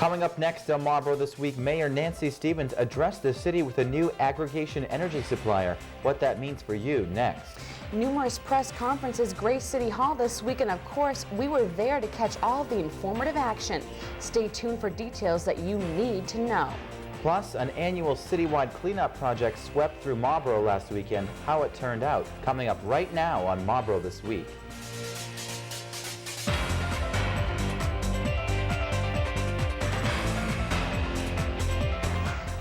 Coming up next on Marlborough This Week, Mayor Nancy Stevens addressed the city with a new aggregation energy supplier. What that means for you next. Numerous press conferences graced City Hall this week, and of course, we were there to catch all the informative action. Stay tuned for details that you need to know. Plus, an annual citywide cleanup project swept through Marlborough last weekend, how it turned out. Coming up right now on Marlborough This Week.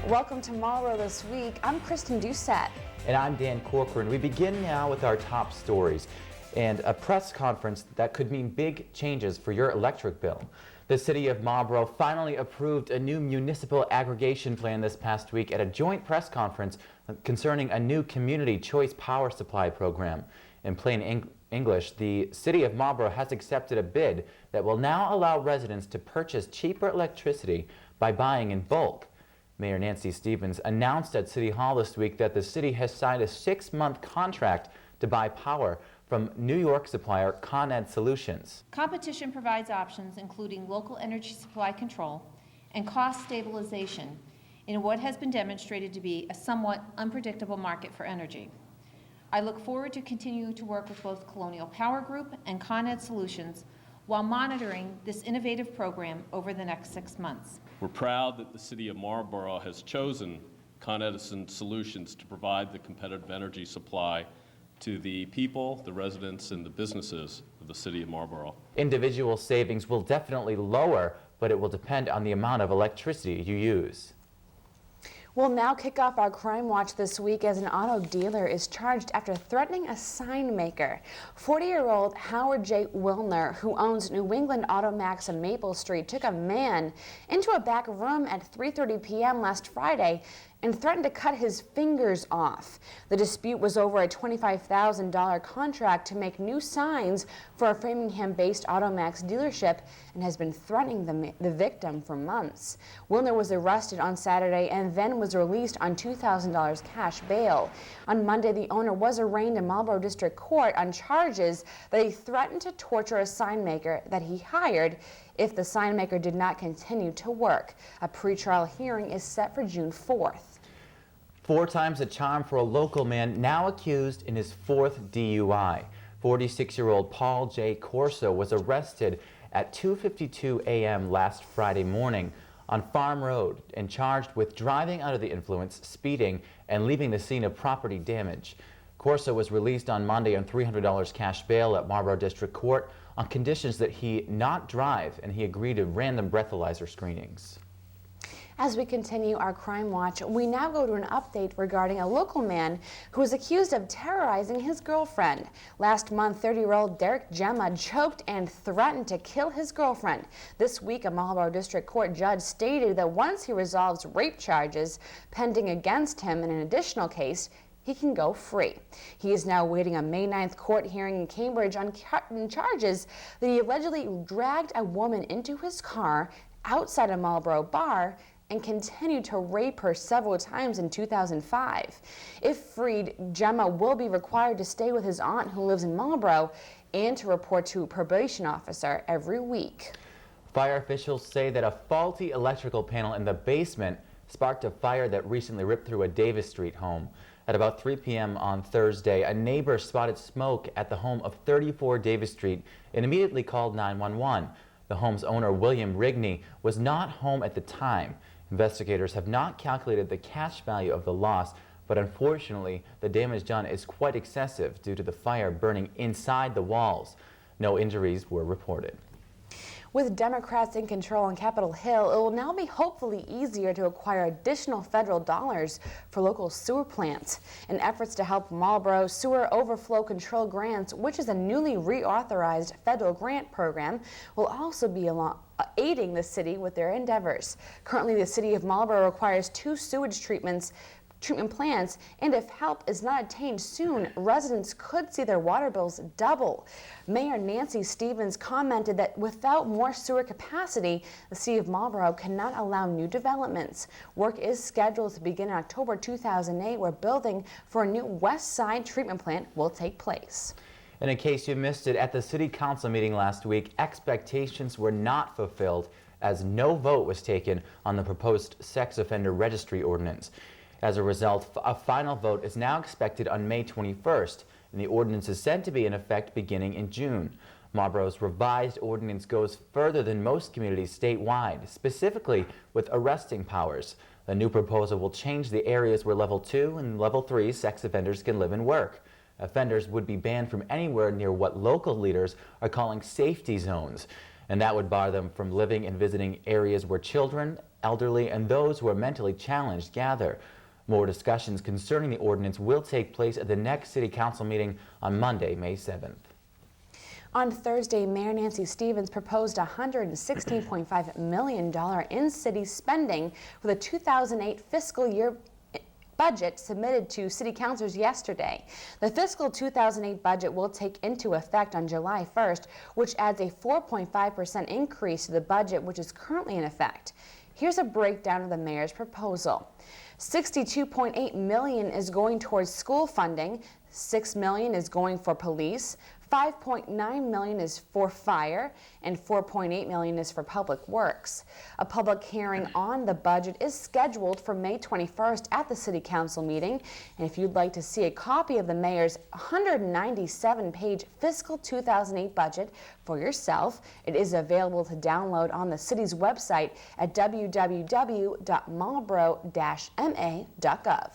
Welcome to Marlborough This Week. I'm Kristen Doucet. And I'm Dan Corcoran. We begin now with our top stories and a press conference that could mean big changes for your electric bill. The city of Marlborough finally approved a new municipal aggregation plan this past week at a joint press conference concerning a new community choice power supply program. In plain English, the city of Marlborough has accepted a bid that will now allow residents to purchase cheaper electricity by buying in bulk. Mayor Nancy Stevens announced at City Hall this week that the city has signed a 6-month contract to buy power from New York supplier Con Ed Solutions. Competition provides options including local energy supply control and cost stabilization in what has been demonstrated to be a somewhat unpredictable market for energy. I look forward to continuing to work with both Colonial Power Group and Con Ed Solutions while monitoring this innovative program over the next 6 months. We're proud that the City of Marlborough has chosen Con Edison Solutions to provide the competitive energy supply to the people, the residents, and the businesses of the City of Marlborough. Individual savings will definitely lower, but it will depend on the amount of electricity you use. We'll now kick off our crime watch this week as an auto dealer is charged after threatening a sign maker. 40-year-old Howard J. Wilner, who owns New England Automax on Maple Street, took a man into a back room at 3:30 p.m. last Friday and threatened to cut his fingers off. The dispute was over a $25,000 contract to make new signs for a Framingham-based Automax dealership and has been threatening the victim for months. Wilner was arrested on Saturday and then was released on $2,000 cash bail. On Monday, the owner was arraigned in Marlborough District Court on charges that he threatened to torture a sign maker that he hired if the sign maker did not continue to work. A pretrial hearing is set for June 4th. 4 times the charm for a local man now accused in his 4th DUI. 46-year-old Paul J. Corso was arrested at 2:52 a.m. last Friday morning on Farm Road and charged with driving under the influence, speeding, and leaving the scene of property damage. Corso was released on Monday on $300 cash bail at Marlborough District Court on conditions that he not drive, and he agreed to random breathalyzer screenings. As we continue our crime watch, we now go to an update regarding a local man who was accused of terrorizing his girlfriend. Last month, 30-year-old Derek Gemma choked and threatened to kill his girlfriend. This week, a Marlborough District Court judge stated that once he resolves rape charges pending against him in an additional case, he can go free. He is now awaiting a May 9th court hearing in Cambridge on charges that he allegedly dragged a woman into his car outside a Marlborough bar and continued to rape her several times in 2005. If freed, Gemma will be required to stay with his aunt who lives in Marlborough and to report to a probation officer every week. Fire officials say that a faulty electrical panel in the basement sparked a fire that recently ripped through a Davis Street home. At about 3 p.m. on Thursday, a neighbor spotted smoke at the home of 34 Davis Street and immediately called 911. The home's owner, William Rigney, was not home at the time. Investigators have not calculated the cash value of the loss, but unfortunately, the damage done is quite excessive due to the fire burning inside the walls. No injuries were reported. With Democrats in control on Capitol Hill, it will now be hopefully easier to acquire additional federal dollars for local sewer plants. In efforts to help Marlborough, Sewer Overflow Control Grants, which is a newly reauthorized federal grant program, will also be aiding the city with their endeavors. Currently, the city of Marlborough requires 2 sewage treatment plants, and if help is not attained soon, residents could see their water bills double. Mayor Nancy Stevens commented that without more sewer capacity, the city of Marlborough cannot allow new developments. Work is scheduled to begin in October 2008, where building for a new West Side treatment plant will take place. And in case you missed it, at the City Council meeting last week, expectations were not fulfilled as no vote was taken on the proposed sex offender registry ordinance. As a result, a final vote is now expected on May 21st, and the ordinance is said to be in effect beginning in June. Marlborough's revised ordinance goes further than most communities statewide, specifically with arresting powers. The new proposal will change the areas where Level 2 and Level 3 sex offenders can live and work. Offenders would be banned from anywhere near what local leaders are calling safety zones, and that would bar them from living and visiting areas where children, elderly, and those who are mentally challenged gather. More discussions concerning the ordinance will take place at the next City Council meeting on Monday, May 7th. On Thursday, Mayor Nancy Stevens proposed $116.5 million in city spending for the 2008 fiscal year budget submitted to city councilors yesterday. The fiscal 2008 budget will take into effect on July 1st, which adds a 4.5% increase to the budget which is currently in effect. Here's a breakdown of the mayor's proposal. $62.8 million is going towards school funding, $6 million is going for police, $5.9 million is for fire, and $4.8 million is for public works. A public hearing on the budget is scheduled for May 21st at the City Council meeting. And if you'd like to see a copy of the mayor's 197-page fiscal 2008 budget for yourself, it is available to download on the city's website at www.marlborough-ma.gov.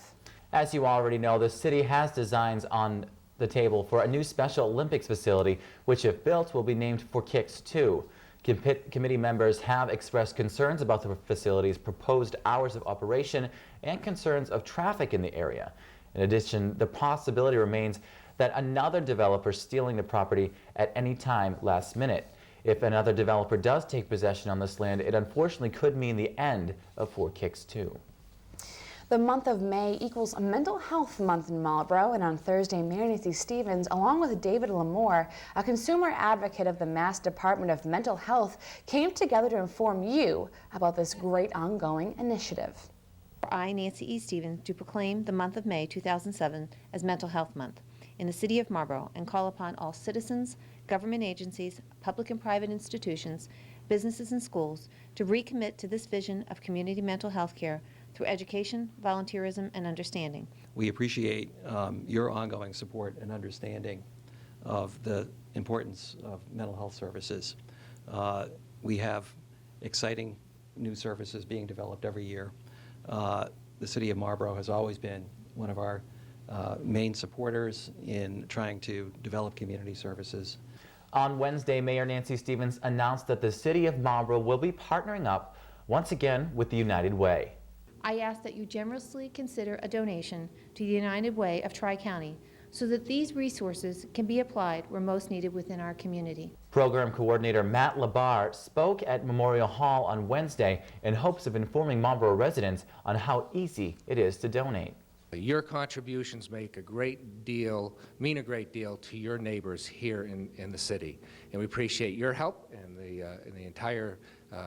As you already know, the city has designs on the table for a new Special Olympics facility, which if built will be named for Kicks 2. Committee members have expressed concerns about the facility's proposed hours of operation and concerns of traffic in the area. In addition, the possibility remains that another developer stealing the property at any time last minute. If another developer does take possession on this land, it unfortunately could mean the end of 4 Kicks 2. The month of May equals a Mental Health Month in Marlborough, and on Thursday, Mayor Nancy Stevens, along with David Lamore, a consumer advocate of the Mass Department of Mental Health, came together to inform you about this great ongoing initiative. I, Nancy E. Stevens, do proclaim the month of May 2007 as Mental Health Month in the City of Marlborough and call upon all citizens, government agencies, public and private institutions, businesses and schools to recommit to this vision of community mental health care through education, volunteerism, and understanding. We appreciate your ongoing support and understanding of the importance of mental health services. We have exciting new services being developed every year. The City of Marlborough has always been one of our main supporters in trying to develop community services. On Wednesday, Mayor Nancy Stevens announced that the City of Marlborough will be partnering up once again with the United Way. I ask that you generously consider a donation to the United Way of Tri-County so that these resources can be applied where most needed within our community. Program Coordinator Matt Labar spoke at Memorial Hall on Wednesday in hopes of informing Marlborough residents on how easy it is to donate. Your contributions mean a great deal to your neighbors here in the city. And we appreciate your help and the entire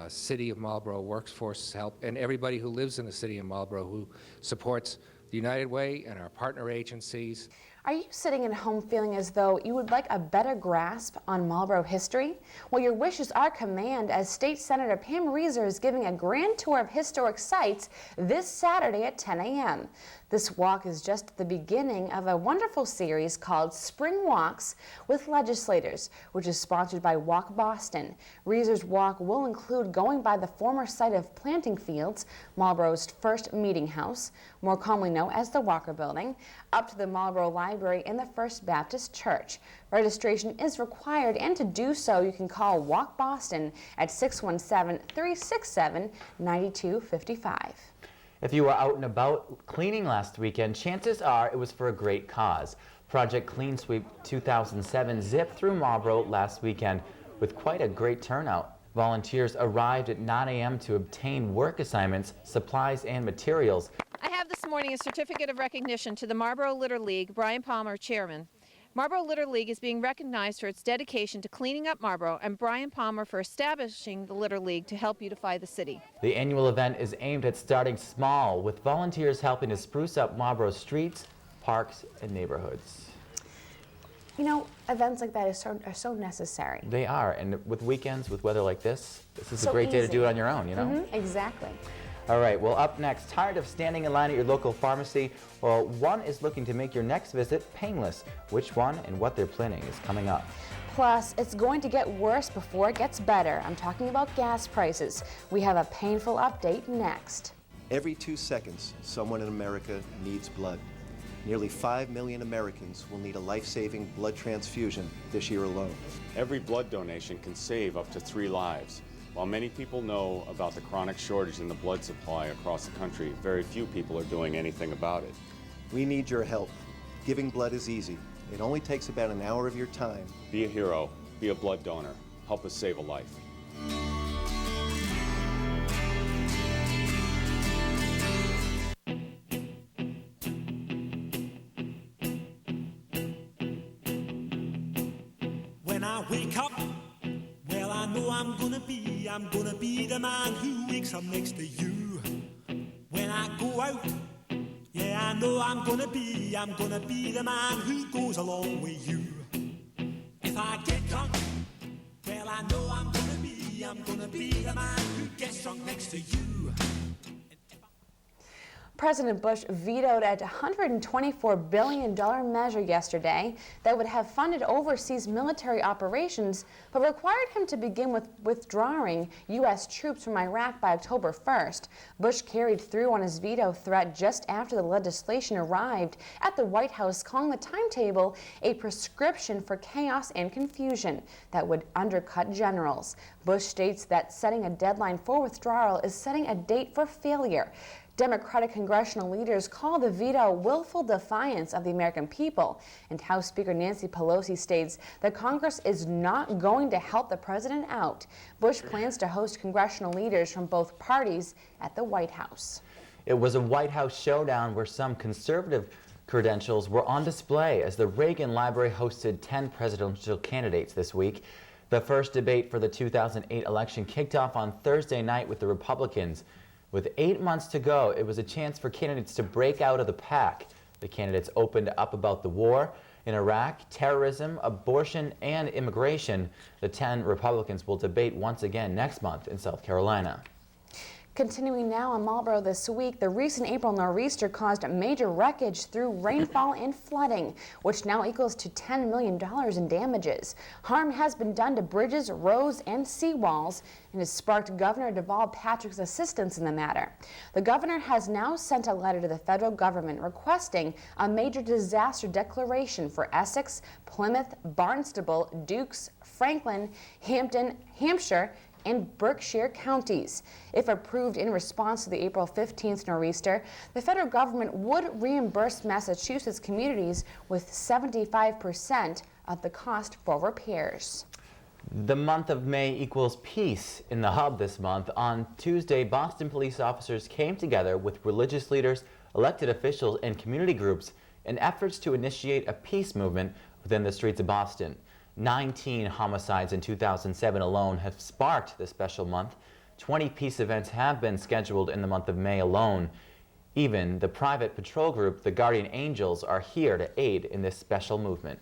City of Marlborough workforce help, and everybody who lives in the City of Marlborough who supports the United Way and our partner agencies. Are you sitting at home feeling as though you would like a better grasp on Marlborough history? Well, your wishes are command as State Senator Pam Reeser is giving a grand tour of historic sites this Saturday at 10 a.m. This walk is just the beginning of a wonderful series called Spring Walks with Legislators, which is sponsored by Walk Boston. Reeser's walk will include going by the former site of Planting Fields, Marlborough's first meeting house, more commonly known as the Walker Building, up to the Marlborough Library and the First Baptist Church. Registration is required, and to do so, you can call Walk Boston at 617-367-9255. If you were out and about cleaning last weekend, chances are it was for a great cause. Project Clean Sweep 2007 zipped through Marlborough last weekend with quite a great turnout. Volunteers arrived at 9 a.m. to obtain work assignments, supplies, and materials. I have this morning a certificate of recognition to the Marlborough Litter League, Brian Palmer, Chairman. Marlborough Litter League is being recognized for its dedication to cleaning up Marlborough, and Brian Palmer for establishing the Litter League to help beautify the city. The annual event is aimed at starting small, with volunteers helping to spruce up Marlborough streets, parks, and neighborhoods. you know, events like that are so necessary. They are, and with weekends, with weather like this is So a great day to easy. do it on your own, you know? Mhm, exactly. All right, well, up next, tired of standing in line at your local pharmacy? Well, one is looking to make your next visit painless. Which one and what they're planning is coming up. Plus, it's going to get worse before it gets better. I'm talking about gas prices. We have a painful update next. Every 2 seconds, someone in America needs blood. Nearly 5 million Americans will need a life-saving blood transfusion this year alone. Every blood donation can save up to 3 lives. While many people know about the chronic shortage in the blood supply across the country, very few people are doing anything about it. We need your help. Giving blood is easy. It only takes about an hour of your time. Be a hero. Be a blood donor. Help us save a life. When I wake up, well, I know I'm gonna be the man who wakes up next to you. When I go out, yeah, I know I'm gonna be the man who goes along with you. If I get drunk, well, I know I'm gonna be the man who gets drunk next to you. President Bush vetoed a $124 billion measure yesterday that would have funded overseas military operations, but required him to begin with withdrawing U.S. troops from Iraq by October 1st. Bush carried through on his veto threat just after the legislation arrived at the White House, calling the timetable a prescription for chaos and confusion that would undercut generals. Bush states that setting a deadline for withdrawal is setting a date for failure. Democratic congressional leaders call the veto willful defiance of the American people, and House Speaker Nancy Pelosi states that Congress is not going to help the president out. Bush plans to host congressional leaders from both parties at the White House. It was a White House showdown where some conservative credentials were on display as the Reagan Library hosted 10 presidential candidates this week. The first debate for the 2008 election kicked off on Thursday night with the Republicans. With 8 months to go, it was a chance for candidates to break out of the pack. The candidates opened up about the war in Iraq, terrorism, abortion, and immigration. The 10 Republicans will debate once again next month in South Carolina. Continuing now on Marlborough this week, the recent April nor'easter caused major wreckage through rainfall and flooding, which now equals to $10 million in damages. Harm has been done to bridges, roads, and seawalls, and has sparked Governor Deval Patrick's assistance in the matter. The governor has now sent a letter to the federal government requesting a major disaster declaration for Essex, Plymouth, Barnstable, Dukes, Franklin, Hampton, Hampshire, and Berkshire counties. If approved in response to the April 15th nor'easter, the federal government would reimburse Massachusetts communities with 75% of the cost for repairs. The month of May equals peace in the hub this month. On Tuesday, Boston police officers came together with religious leaders, elected officials, and community groups in efforts to initiate a peace movement within the streets of Boston. 19 homicides in 2007 alone have sparked this special month. 20 peace events have been scheduled in the month of May alone. Even the private patrol group, the Guardian Angels, are here to aid in this special movement.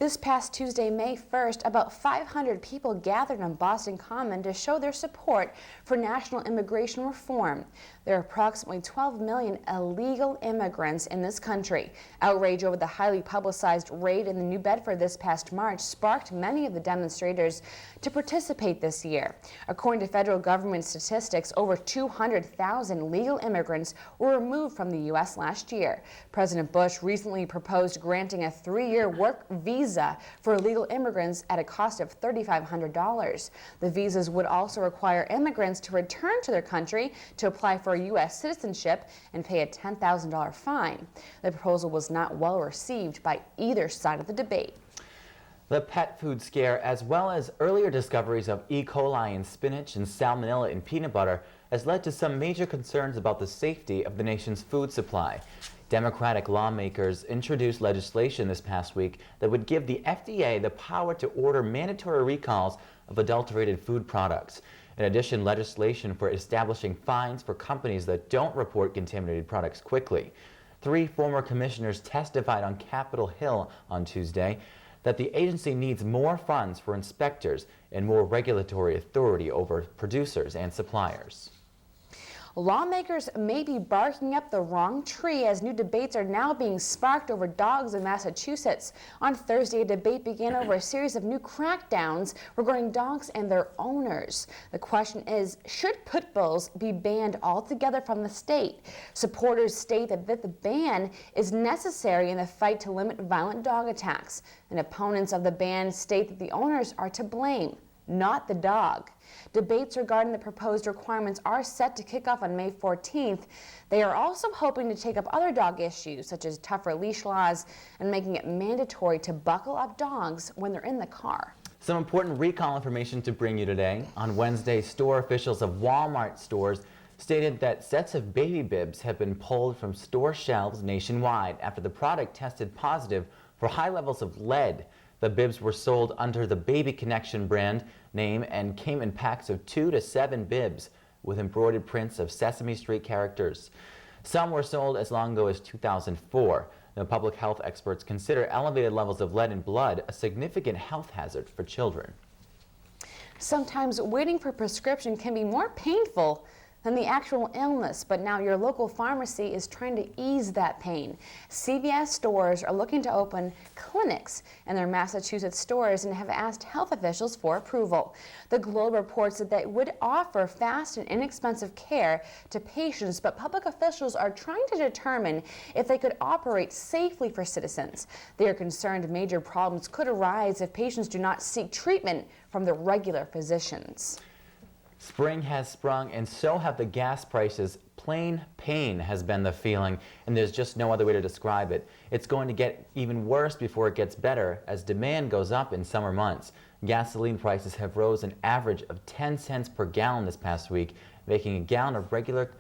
This past Tuesday, May 1st, about 500 people gathered on Boston Common to show their support for national immigration reform. There are approximately 12 million illegal immigrants in this country. Outrage over the highly publicized raid in the New Bedford this past March sparked many of the demonstrators to participate this year. According to federal government statistics, over 200,000 legal immigrants were removed from the U.S. last year. President Bush recently proposed granting a 3-year work visa for illegal immigrants at a cost of $3,500. The visas would also require immigrants to return to their country to apply for U.S. citizenship and pay a $10,000 fine. The proposal was not well received by either side of the debate. The pet food scare, as well as earlier discoveries of E. coli in spinach and salmonella in peanut butter, has led to some major concerns about the safety of the nation's food supply. Democratic lawmakers introduced legislation this past week that would give the FDA the power to order mandatory recalls of adulterated food products. In addition, legislation for establishing fines for companies that don't report contaminated products quickly. 3 former commissioners testified on Capitol Hill on Tuesday that the agency needs more funds for inspectors and more regulatory authority over producers and suppliers. Lawmakers may be barking up the wrong tree as new debates are now being sparked over dogs in Massachusetts. On Thursday, a debate began over a series of new crackdowns regarding dogs and their owners. The question is, should pit bulls be banned altogether from the state? Supporters state that the ban is necessary in the fight to limit violent dog attacks. And opponents of the ban state that the owners are to blame, not the dog. Debates regarding the proposed requirements are set to kick off on May 14th. They are also hoping to take up other dog issues, such as tougher leash laws and making it mandatory to buckle up dogs when they're in the car. Some important recall information to bring you today. On Wednesday, store officials of Walmart stores stated that sets of baby bibs have been pulled from store shelves nationwide after the product tested positive for high levels of lead. The bibs were sold under the Baby Connection brand name and came in packs of 2 to 7 bibs with embroidered prints of Sesame Street characters. Some were sold as long ago as 2004. The public health experts consider elevated levels of lead in blood a significant health hazard for children. Sometimes waiting for a prescription can be more painful than the actual illness, but now your local pharmacy is trying to ease that pain. CVS stores are looking to open clinics in their Massachusetts stores and have asked health officials for approval. The Globe reports that they would offer fast and inexpensive care to patients, but public officials are trying to determine if they could operate safely for citizens. They are concerned major problems could arise if patients do not seek treatment from their regular physicians. Spring has sprung, and so have the gas prices. Plain pain has been the feeling, and there's just no other way to describe it. It's going to get even worse before it gets better as demand goes up in summer months. Gasoline prices have rose an average of 10 cents per gallon this past week, making a gallon of regular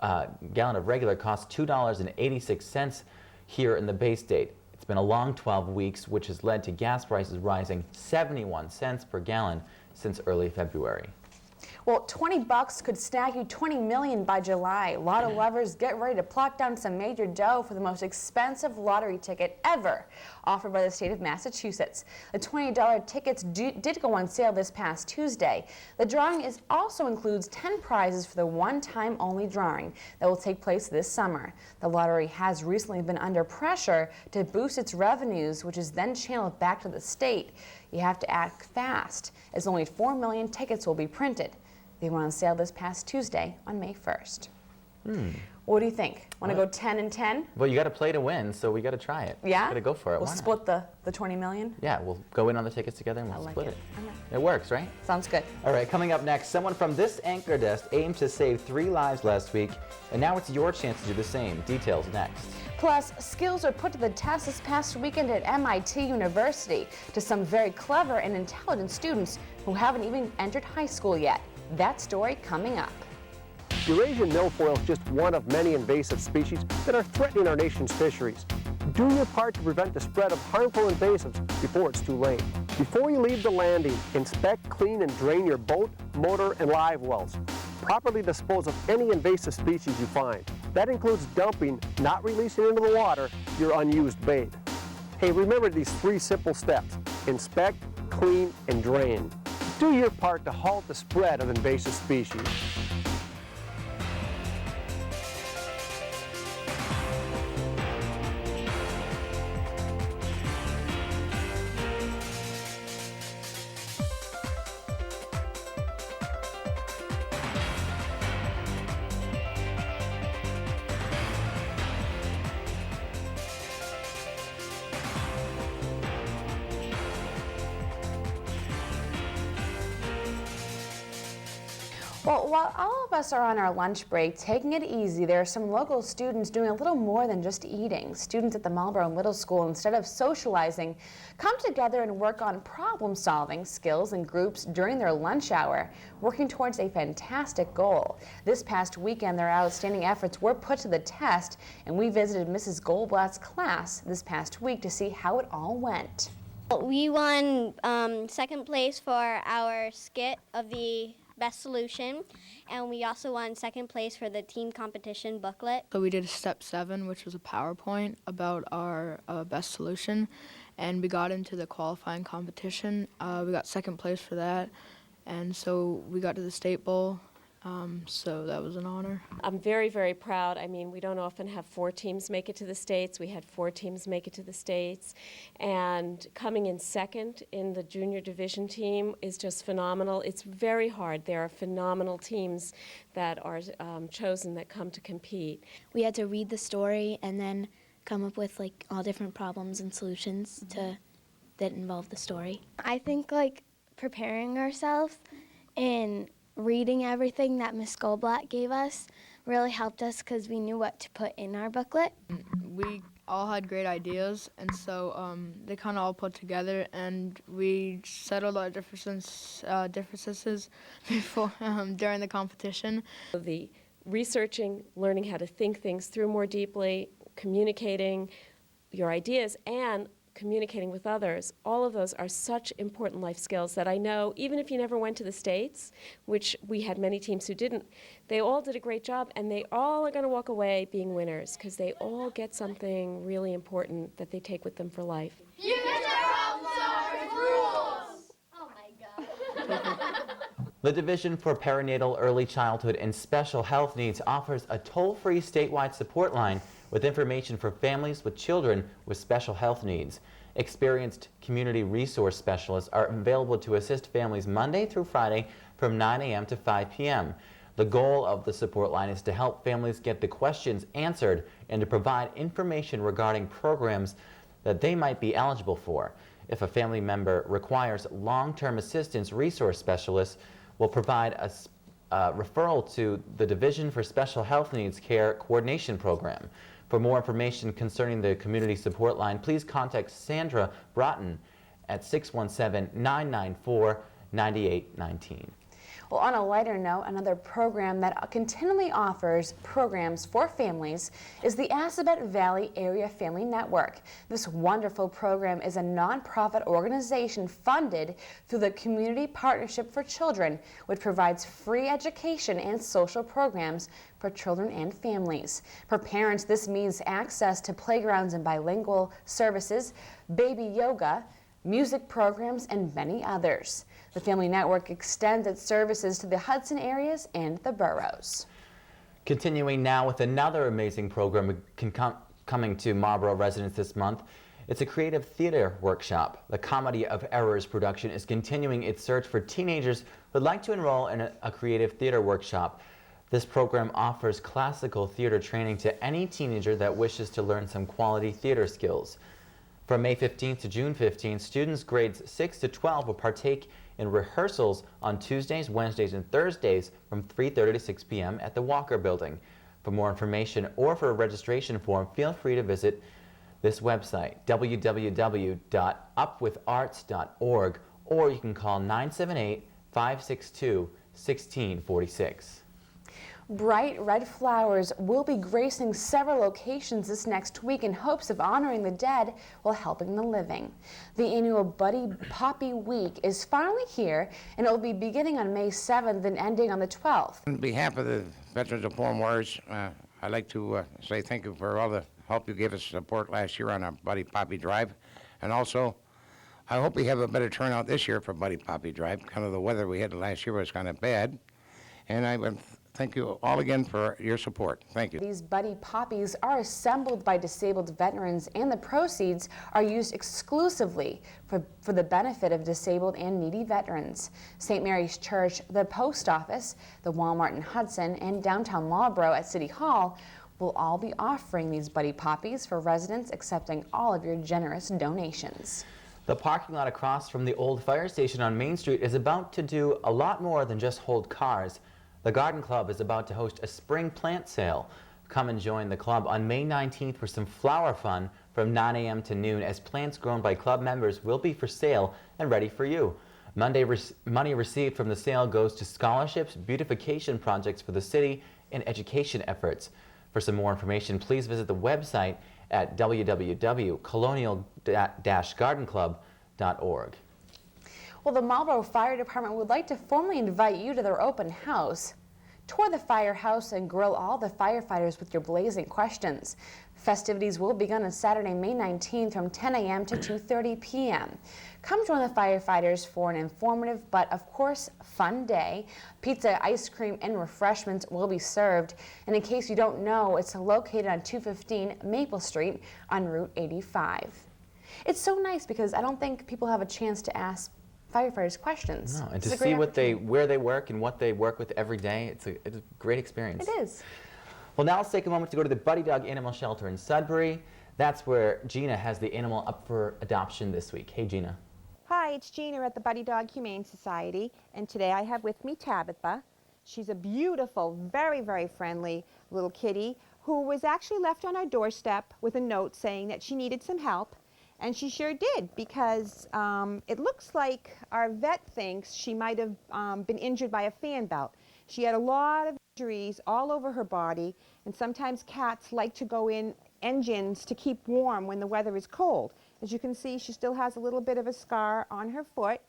cost $2.86 here in the Bay State. It's been a long 12 weeks, which has led to gas prices rising 71 cents per gallon since early February. Well, $20 could snag you $20 million by July. Lotto lovers, get ready to plot down some major dough for the most expensive lottery ticket ever offered by the state of Massachusetts. The $20 tickets did go on sale this past Tuesday. The drawing also includes 10 prizes for the one-time only drawing that will take place this summer. The lottery has recently been under pressure to boost its revenues, which is then channeled back to the state. You have to act fast, as only 4 million tickets will be printed. They went on sale this past Tuesday on May 1st. What do you think? Want to go 10 and 10? Well, you got to play to win, so we got to try it. Yeah? Got to go for it. We'll Why not? split the 20 million? Yeah, we'll go in on the tickets together and we'll like split it. it. Okay. It works, right? Sounds good. All right, coming up next, someone from this anchor desk aimed to save 3 lives last week, and now it's your chance to do the same. Details next. Plus, skills are put to the test this past weekend at MIT University to some very clever and intelligent students who haven't even entered high school yet. That story coming up. Eurasian milfoil is just one of many invasive species that are threatening our nation's fisheries. Do your part to prevent the spread of harmful invasives before it's too late. Before you leave the landing, inspect, clean, and drain your boat, motor, and live wells. Properly dispose of any invasive species you find. That includes dumping, not releasing into the water, your unused bait. Hey, remember these 3 simple steps. Inspect, clean, and drain. Do your part to halt the spread of invasive species. Well, while all of us are on our lunch break, taking it easy, there are some local students doing a little more than just eating. Students at the Marlborough Middle School, instead of socializing, come together and work on problem-solving skills in groups during their lunch hour, working towards a fantastic goal. This past weekend, their outstanding efforts were put to the test, and we visited Mrs. Goldblatt's class this past week to see how it all went. We won second place for our skit of the Best Solution, and we also won second place for the team competition booklet. So we did step 7, which was a PowerPoint about our best solution, and we got into the qualifying competition. We got second place for that, and so we got to the State Bowl. So that was an honor. I'm very, very proud. I mean, we don't often have 4 teams make it to the States. We had 4 teams make it to the States. And coming in second in the junior division team is just phenomenal. It's very hard. There are phenomenal teams that are chosen that come to compete. We had to read the story and then come up with like all different problems and solutions that involve the story. I think like preparing ourselves and reading everything that Miss Goldblatt gave us really helped us because we knew what to put in our booklet. We all had great ideas, and so they kind of all put together, and we settled our differences before during the competition. The researching, learning how to think things through more deeply, communicating your ideas, and communicating with others, all of those are such important life skills that I know even if you never went to the States, which we had many teams who didn't, they all did a great job, and they all are going to walk away being winners because they all get something really important that they take with them for life. Future Homestead rules! Oh my God. The Division for Perinatal Early Childhood and Special Health Needs offers a toll-free statewide support line with information for families with children with special health needs. Experienced community resource specialists are available to assist families Monday through Friday from 9 a.m. to 5 p.m. The goal of the support line is to help families get the questions answered and to provide information regarding programs that they might be eligible for. If a family member requires long-term assistance, resource specialists will provide a referral to the Division for Special Health Needs Care Coordination Program. For more information concerning the community support line, please contact Sandra Broughton at 617-994-9819. Well, on a lighter note, another program that continually offers programs for families is the Assabet Valley Area Family Network. This wonderful program is a nonprofit organization funded through the Community Partnership for Children, which provides free education and social programs for children and families. For parents, this means access to playgrounds and bilingual services, baby yoga, music programs, and many others. The Family Network extends its services to the Hudson areas and the boroughs. Continuing now with another amazing program coming to Marlborough residents this month. It's a creative theater workshop. The Comedy of Errors production is continuing its search for teenagers who would like to enroll in a creative theater workshop. This program offers classical theater training to any teenager that wishes to learn some quality theater skills. From May 15th to June 15th, students grades 6 to 12 will partake in rehearsals on Tuesdays, Wednesdays, and Thursdays from 3:30 to 6 p.m. at the Walker Building. For more information or for a registration form, feel free to visit this website, www.upwitharts.org, or you can call 978-562-1646. Bright red flowers will be gracing several locations this next week in hopes of honoring the dead while helping the living. The annual Buddy Poppy Week is finally here, and it will be beginning on May 7th and ending on the 12th. On behalf of the Veterans of Foreign Wars, I'd like to say thank you for all the help you gave us support last year on our Buddy Poppy Drive. And also, I hope we have a better turnout this year for Buddy Poppy Drive. Kind of the weather we had last year was kind of bad. And I would thank you all again for your support. Thank you. These Buddy Poppies are assembled by disabled veterans, and the proceeds are used exclusively for the benefit of disabled and needy veterans. St. Mary's Church, the post office, the Walmart in Hudson, and downtown Marlborough at City Hall will all be offering these Buddy Poppies for residents, accepting all of your generous donations. The parking lot across from the old fire station on Main Street is about to do a lot more than just hold cars. The Garden Club is about to host a spring plant sale. Come and join the club on May 19th for some flower fun from 9 a.m. to noon, as plants grown by club members will be for sale and ready for you. Money received from the sale goes to scholarships, beautification projects for the city, and education efforts. For some more information, please visit the website at www.colonial-gardenclub.org. Well, the Marlborough Fire Department would like to formally invite you to their open house. Tour the firehouse and grill all the firefighters with your blazing questions. Festivities will begin on Saturday, May 19th from 10 a.m. to 2:30 p.m. Come join the firefighters for an informative but, of course, fun day. Pizza, ice cream, and refreshments will be served. And in case you don't know, it's located on 215 Maple Street on Route 85. It's so nice because I don't think people have a chance to ask firefighters questions. No, and to see where they work and what they work with every day, it's a great experience. It is. Well, now let's take a moment to go to the Buddy Dog Animal Shelter in Sudbury. That's where Gina has the animal up for adoption this week. Hey, Gina. Hi, it's Gina at the Buddy Dog Humane Society, and today I have with me Tabitha. She's a beautiful, very, very friendly little kitty who was actually left on our doorstep with a note saying that she needed some help. And she sure did, because it looks like our vet thinks she might have been injured by a fan belt. She had a lot of injuries all over her body, and sometimes cats like to go in engines to keep warm when the weather is cold. As you can see, she still has a little bit of a scar on her foot,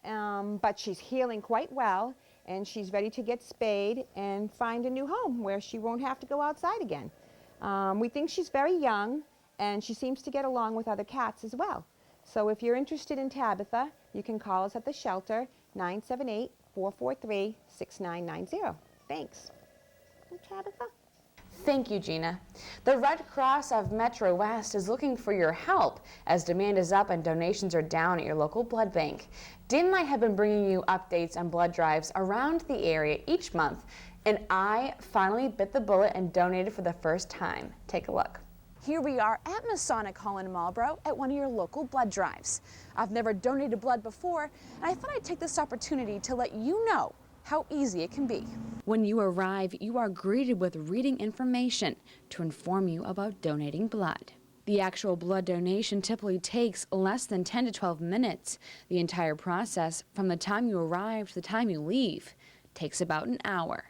but she's healing quite well, and she's ready to get spayed and find a new home where she won't have to go outside again. We think she's very young, and she seems to get along with other cats as well. So if you're interested in Tabitha, you can call us at the shelter, 978-443-6990. Thanks. Tabitha? Thank you, Gina. The Red Cross of Metro West is looking for your help as demand is up and donations are down at your local blood bank. Dan and I have been bringing you updates on blood drives around the area each month, and I finally bit the bullet and donated for the first time. Take a look. Here we are at Masonic Hall in Marlborough at one of your local blood drives. I've never donated blood before, and I thought I'd take this opportunity to let you know how easy it can be. When you arrive, you are greeted with reading information to inform you about donating blood. The actual blood donation typically takes less than 10 to 12 minutes. The entire process, from the time you arrive to the time you leave, takes about an hour.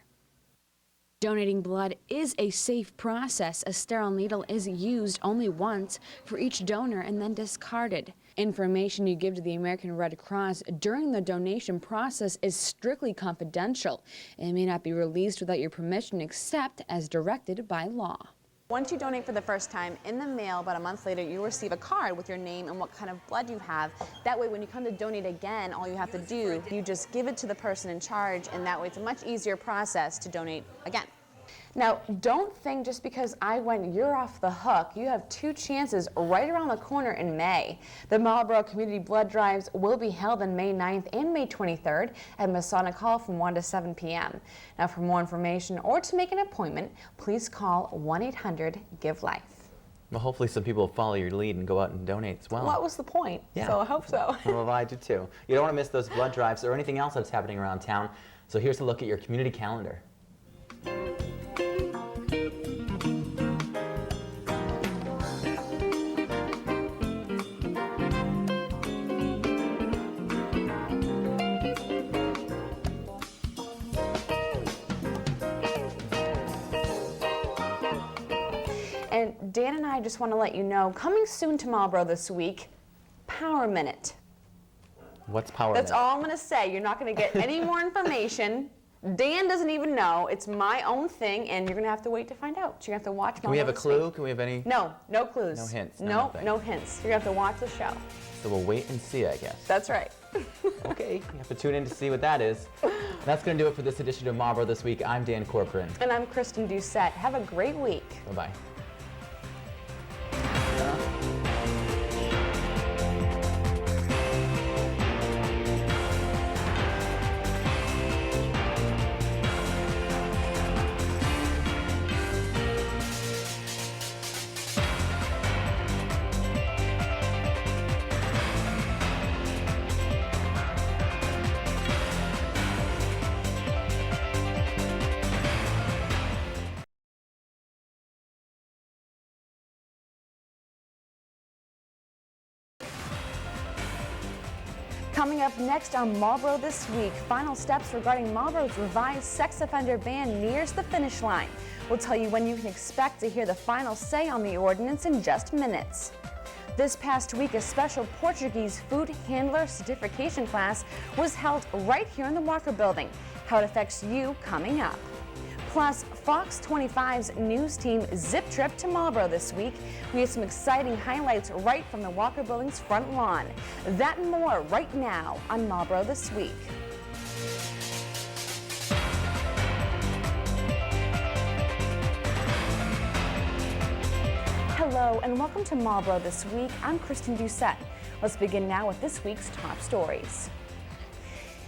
Donating blood is a safe process. A sterile needle is used only once for each donor and then discarded. Information you give to the American Red Cross during the donation process is strictly confidential. It may not be released without your permission except as directed by law. Once you donate for the first time, in the mail about a month later, you receive a card with your name and what kind of blood you have. That way, when you come to donate again, all you have to do, you just give it to the person in charge, and that way it's a much easier process to donate again. Now, don't think just because I went, you're off the hook. You have two chances right around the corner in May. The Marlborough Community Blood Drives will be held on May 9th and May 23rd at Masonic Hall from 1 to 7 p.m. Now, for more information or to make an appointment, please call 1-800-GIVE-LIFE. Well, hopefully some people will follow your lead and go out and donate as well. Well, that was the point, yeah. So I hope so. Well, I do too. You don't want to miss those blood drives or anything else that's happening around town. So here's a look at your community calendar. And Dan and I just want to let you know, coming soon to Marlborough this week, Power Minute. What's Power That's Minute? all I'm going to say. You're not going to get any more information. Dan doesn't even know. It's my own thing, and you're going to have to wait to find out. You're going to have to watch Marlborough. Can we have a this clue? week. Can we have any? No, no clues. No hints? No, no hints. You're going to have to watch the show. So we'll wait and see, I guess. That's right. Okay, you have to tune in to see what that is. That's going to do it for this edition of Marlborough This Week. I'm Dan Corcoran. And I'm Kristen Doucet. Have a great week. Bye-bye. Coming up next on Marlborough This Week, final steps regarding Marlborough's revised sex offender ban nears the finish line. We'll tell you when you can expect to hear the final say on the ordinance in just minutes. This past week, a special Portuguese food handler certification class was held right here in the Walker Building. How it affects you coming up. Plus, Fox 25's news team zip trip to Marlborough this week. We have some exciting highlights right from the Walker Building's front lawn. That and more right now on Marlborough This Week. Hello and welcome to Marlborough This Week. I'm Kristen Doucet. Let's begin now with this week's top stories.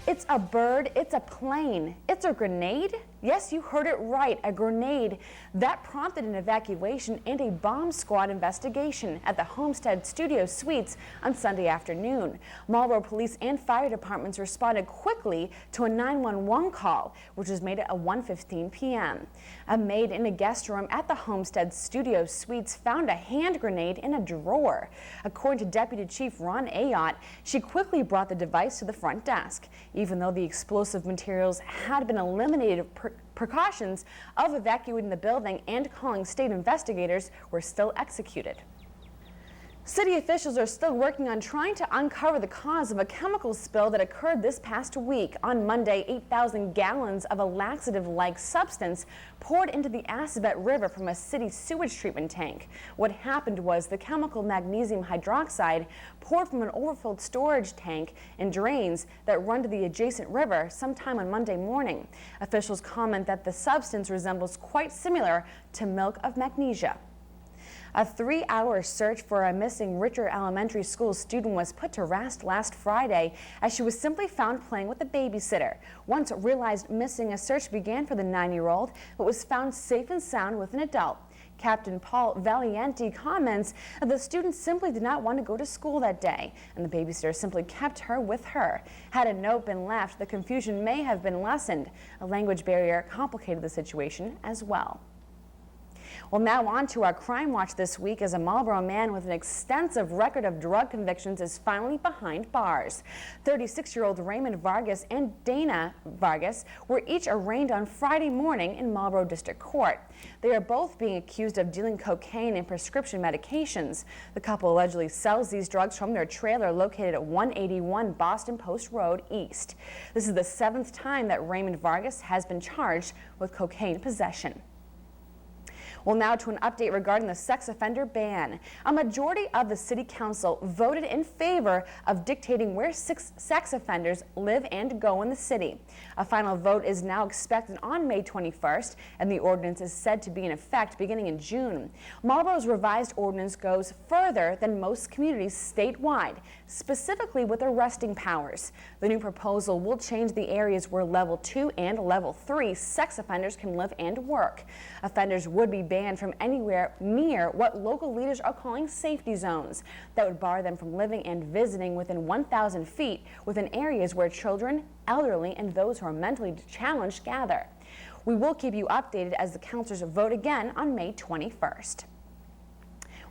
It's a bird, it's a plane, it's a grenade. Yes, you heard it right, a grenade. That prompted an evacuation and a bomb squad investigation at the Homestead Studio Suites on Sunday afternoon. Marlborough police and fire departments responded quickly to a 911 call, which was made at 1:15 p.m. A maid in a guest room at the Homestead Studio Suites found a hand grenade in a drawer. According to Deputy Chief Ron Ayotte, she quickly brought the device to the front desk. Even though the explosive materials had been eliminated, precautions of evacuating the building and calling state investigators were still executed. City officials are still working on trying to uncover the cause of a chemical spill that occurred this past week. On Monday, 8,000 gallons of a laxative-like substance poured into the Assabet River from a city sewage treatment tank. What happened was the chemical magnesium hydroxide poured from an overfilled storage tank and drains that run to the adjacent river sometime on Monday morning. Officials comment that the substance resembles quite similar to milk of magnesia. A 3-hour search for a missing Richard Elementary School student was put to rest last Friday as she was simply found playing with a babysitter. Once realized missing, a search began for the 9-year-old, but was found safe and sound with an adult. Captain Paul Valiente comments that the student simply did not want to go to school that day, and the babysitter simply kept her with her. Had a note been left, the confusion may have been lessened. A language barrier complicated the situation as well. Well, now on to our crime watch this week, as a Marlborough man with an extensive record of drug convictions is finally behind bars. 36-year-old Raymond Vargas and Dana Vargas were each arraigned on Friday morning in Marlborough District Court. They are both being accused of dealing cocaine and prescription medications. The couple allegedly sells these drugs from their trailer located at 181 Boston Post Road East. This is the 7th time that Raymond Vargas has been charged with cocaine possession. Well, now to an update regarding the sex offender ban. A majority of the City Council voted in favor of dictating where sex offenders live and go in the city. A final vote is now expected on May 21st, and the ordinance is said to be in effect beginning in June. Marlborough's revised ordinance goes further than most communities statewide, specifically with arresting powers. The new proposal will change the areas where Level 2 and Level 3 sex offenders can live and work. Offenders would be banned from anywhere near what local leaders are calling safety zones. That would bar them from living and visiting within 1,000 feet within areas where children, elderly, and those who are mentally challenged gather. We will keep you updated as the councilors vote again on May 21st.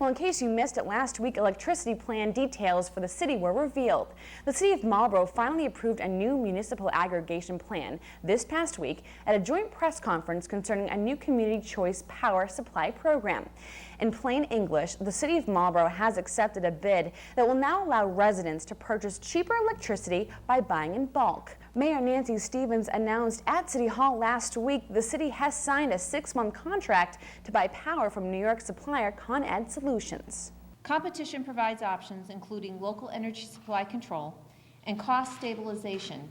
Well, in case you missed it last week, electricity plan details for the city were revealed. The City of Marlborough finally approved a new municipal aggregation plan this past week at a joint press conference concerning a new community choice power supply program. In plain English, the City of Marlborough has accepted a bid that will now allow residents to purchase cheaper electricity by buying in bulk. Mayor Nancy Stevens announced at City Hall last week the city has signed a 6-month contract to buy power from New York supplier Con Ed Solutions. Competition provides options including local energy supply control and cost stabilization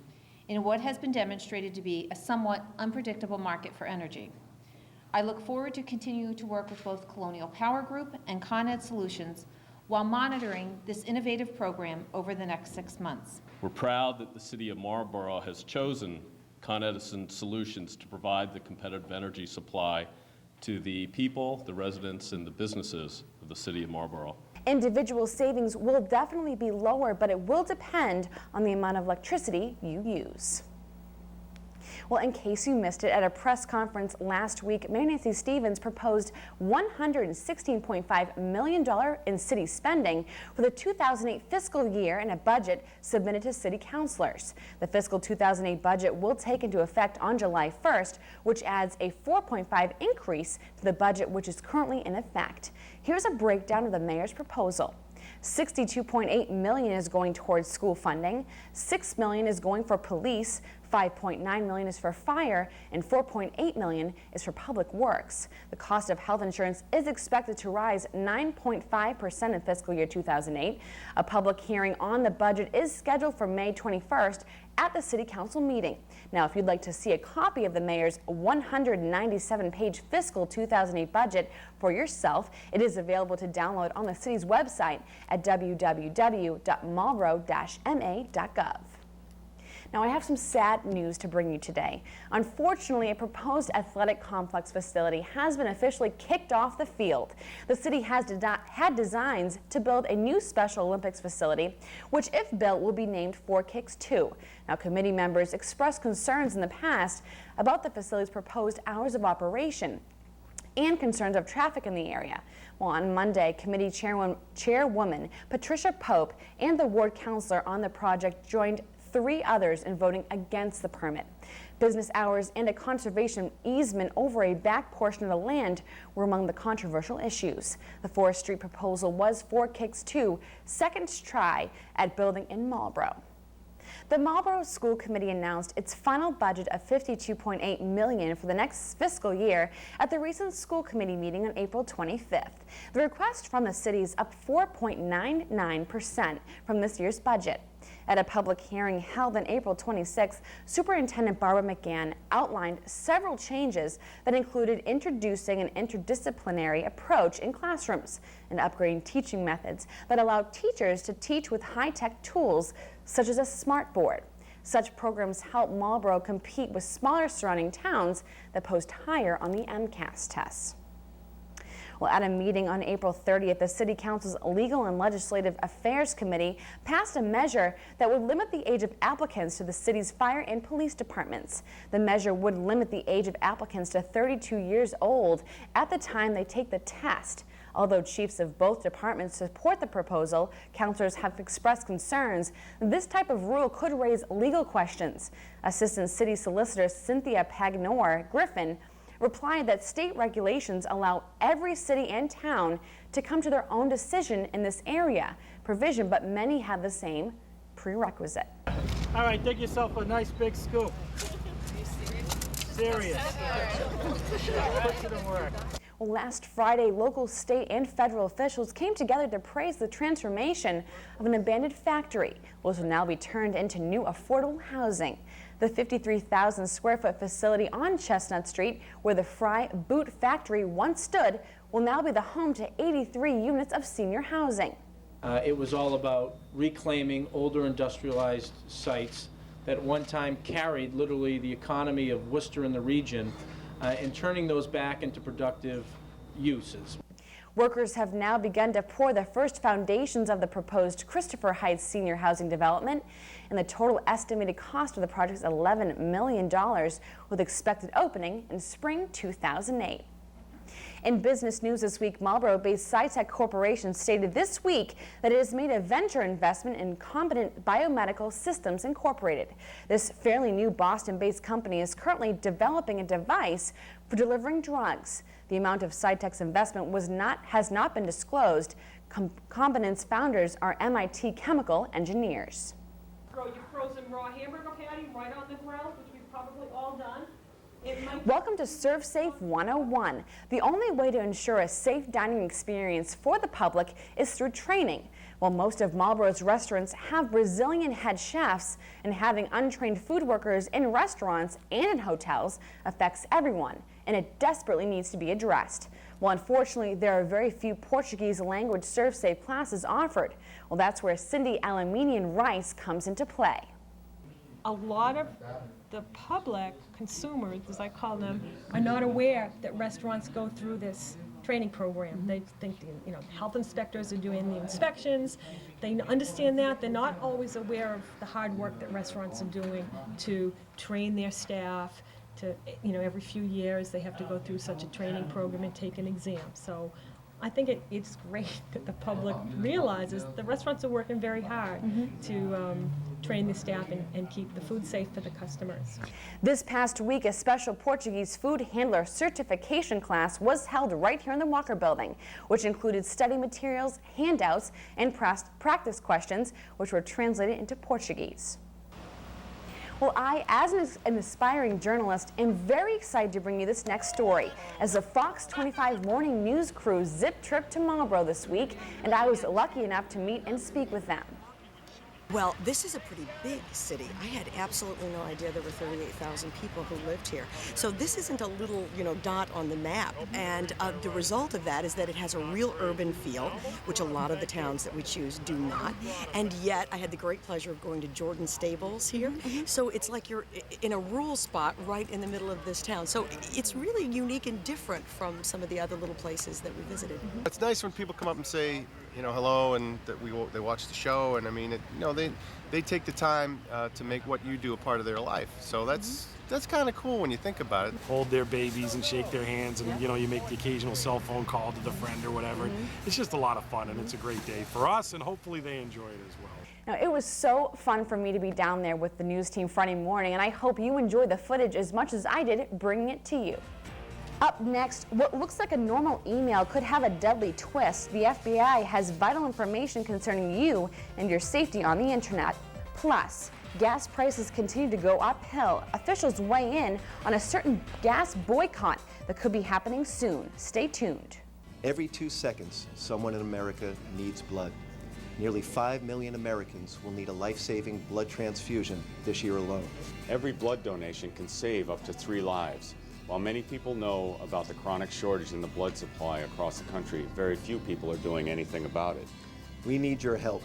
in what has been demonstrated to be a somewhat unpredictable market for energy. I look forward to continuing to work with both Colonial Power Group and Con Ed Solutions while monitoring this innovative program over the next 6 months. We're proud that the City of Marlborough has chosen Con Edison Solutions to provide the competitive energy supply to the people, the residents, and the businesses of the City of Marlborough. Individual savings will definitely be lower, but it will depend on the amount of electricity you use. Well, in case you missed it, at a press conference last week, Mayor Nancy Stevens proposed $116.5 million in city spending for the 2008 fiscal year in a budget submitted to city councilors. The fiscal 2008 budget will take into effect on July 1st, which adds a 4.5% increase to the budget which is currently in effect. Here's a breakdown of the mayor's proposal. $62.8 million is going towards school funding, $6 million is going for police, $5.9 million is for fire, and $4.8 million is for public works. The cost of health insurance is expected to rise 9.5% in fiscal year 2008. A public hearing on the budget is scheduled for May 21st at the City Council meeting. Now, if you'd like to see a copy of the mayor's 197-page fiscal 2008 budget for yourself, it is available to download on the city's website at www.marlborough-ma.gov. Now, I have some sad news to bring you today. Unfortunately, a proposed athletic complex facility has been officially kicked off the field. The city has had designs to build a new Special Olympics facility, which, if built, will be named 4 Kicks 2. Now, committee members expressed concerns in the past about the facility's proposed hours of operation and concerns of traffic in the area. Well, on Monday, committee chairwoman Patricia Pope and the ward councilor on the project joined 3 others in voting against the permit. Business hours and a conservation easement over a back portion of the land were among the controversial issues. The Forest Street proposal was 4 Kicks 2, second try at building in Marlborough. The Marlborough School Committee announced its final budget of $52.8 million for the next fiscal year at the recent school committee meeting on April 25th. The request from the city is up 4.99% from this year's budget. At a public hearing held on April 26th, Superintendent Barbara McGann outlined several changes that included introducing an interdisciplinary approach in classrooms and upgrading teaching methods that allow teachers to teach with high-tech tools such as a smartboard. Such programs help Marlborough compete with smaller surrounding towns that post higher on the MCAS tests. Well, at a meeting on April 30th, the City Council's Legal and Legislative Affairs Committee passed a measure that would limit the age of applicants to the city's fire and police departments. The measure would limit the age of applicants to 32 years old at the time they take the test. Although chiefs of both departments support the proposal, councilors have expressed concerns this type of rule could raise legal questions. Assistant City Solicitor Cynthia Pagnor Griffin replied that state regulations allow every city and town to come to their own decision in this area provision, but many have the same prerequisite. All right, dig yourself a nice big scoop. Serious. Put you to work. Well, last Friday, local, state, and federal officials came together to praise the transformation of an abandoned factory, which will now be turned into new affordable housing. The 53,000 square foot facility on Chestnut Street, where the Fry Boot Factory once stood, will now be the home to 83 units of senior housing. It was all about reclaiming older industrialized sites that at one time carried literally the economy of Worcester and the region and turning those back into productive uses. Workers have now begun to pour the first foundations of the proposed Christopher Heights senior housing development, and the total estimated cost of the project is $11 million, with expected opening in spring 2008. In business news this week, Marlborough-based SciTech Corporation stated this week that it has made a venture investment in Competent Biomedical Systems Incorporated. This fairly new Boston-based company is currently developing a device for delivering drugs. The amount of SciTech's investment has not been disclosed. Competent's founders are MIT chemical engineers. Throw your frozen raw hamburger patty right on the grill, which we've probably all done. Welcome to Serve Safe 101. The only way to ensure a safe dining experience for the public is through training. While most of Marlborough's restaurants have Brazilian head chefs, and having untrained food workers in restaurants and in hotels affects everyone, and it desperately needs to be addressed. Well, unfortunately, there are very few Portuguese language Serve Safe classes offered. Well, that's where Cindy Alaminian Rice comes into play. A lot of the public, consumers, as I call them, are not aware that restaurants go through this training program. They think, health inspectors are doing the inspections. They understand that. They're not always aware of the hard work that restaurants are doing to train their staff. To, every few years they have to go through such a training program and take an exam. So I think it's great that the public realizes the restaurants are working very hard to train the staff and keep the food safe for the customers. This past week, a special Portuguese food handler certification class was held right here in the Walker Building, which included study materials, handouts, and practice questions, which were translated into Portuguese. Well, I, as an aspiring journalist, am very excited to bring you this next story as the Fox 25 morning news crew zip-tripped to Marlborough this week, and I was lucky enough to meet and speak with them. Well, this is a pretty big city. I had absolutely no idea there were 38,000 people who lived here. So this isn't a little, dot on the map. And the result of that is that it has a real urban feel, which a lot of the towns that we choose do not. And yet, I had the great pleasure of going to Jordan Stables here. So it's like you're in a rural spot right in the middle of this town. So it's really unique and different from some of the other little places that we visited. It's nice when people come up and say, hello, and that they watch the show, and I mean, they take the time to make what you do a part of their life. So that's kind of cool when you think about it. Hold their babies and shake their hands, and you make the occasional cell phone call to the friend or whatever. It's just a lot of fun, and it's a great day for us, and hopefully they enjoy it as well. Now, it was so fun for me to be down there with the news team Friday morning, and I hope you enjoy the footage as much as I did bringing it to you. Up next, what looks like a normal email could have a deadly twist. The FBI has vital information concerning you and your safety on the internet. Plus, gas prices continue to go uphill. Officials weigh in on a certain gas boycott that could be happening soon. Stay tuned. Every 2 seconds, someone in America needs blood. Nearly 5 million Americans will need a life-saving blood transfusion this year alone. Every blood donation can save up to 3 lives. While many people know about the chronic shortage in the blood supply across the country, very few people are doing anything about it. We need your help.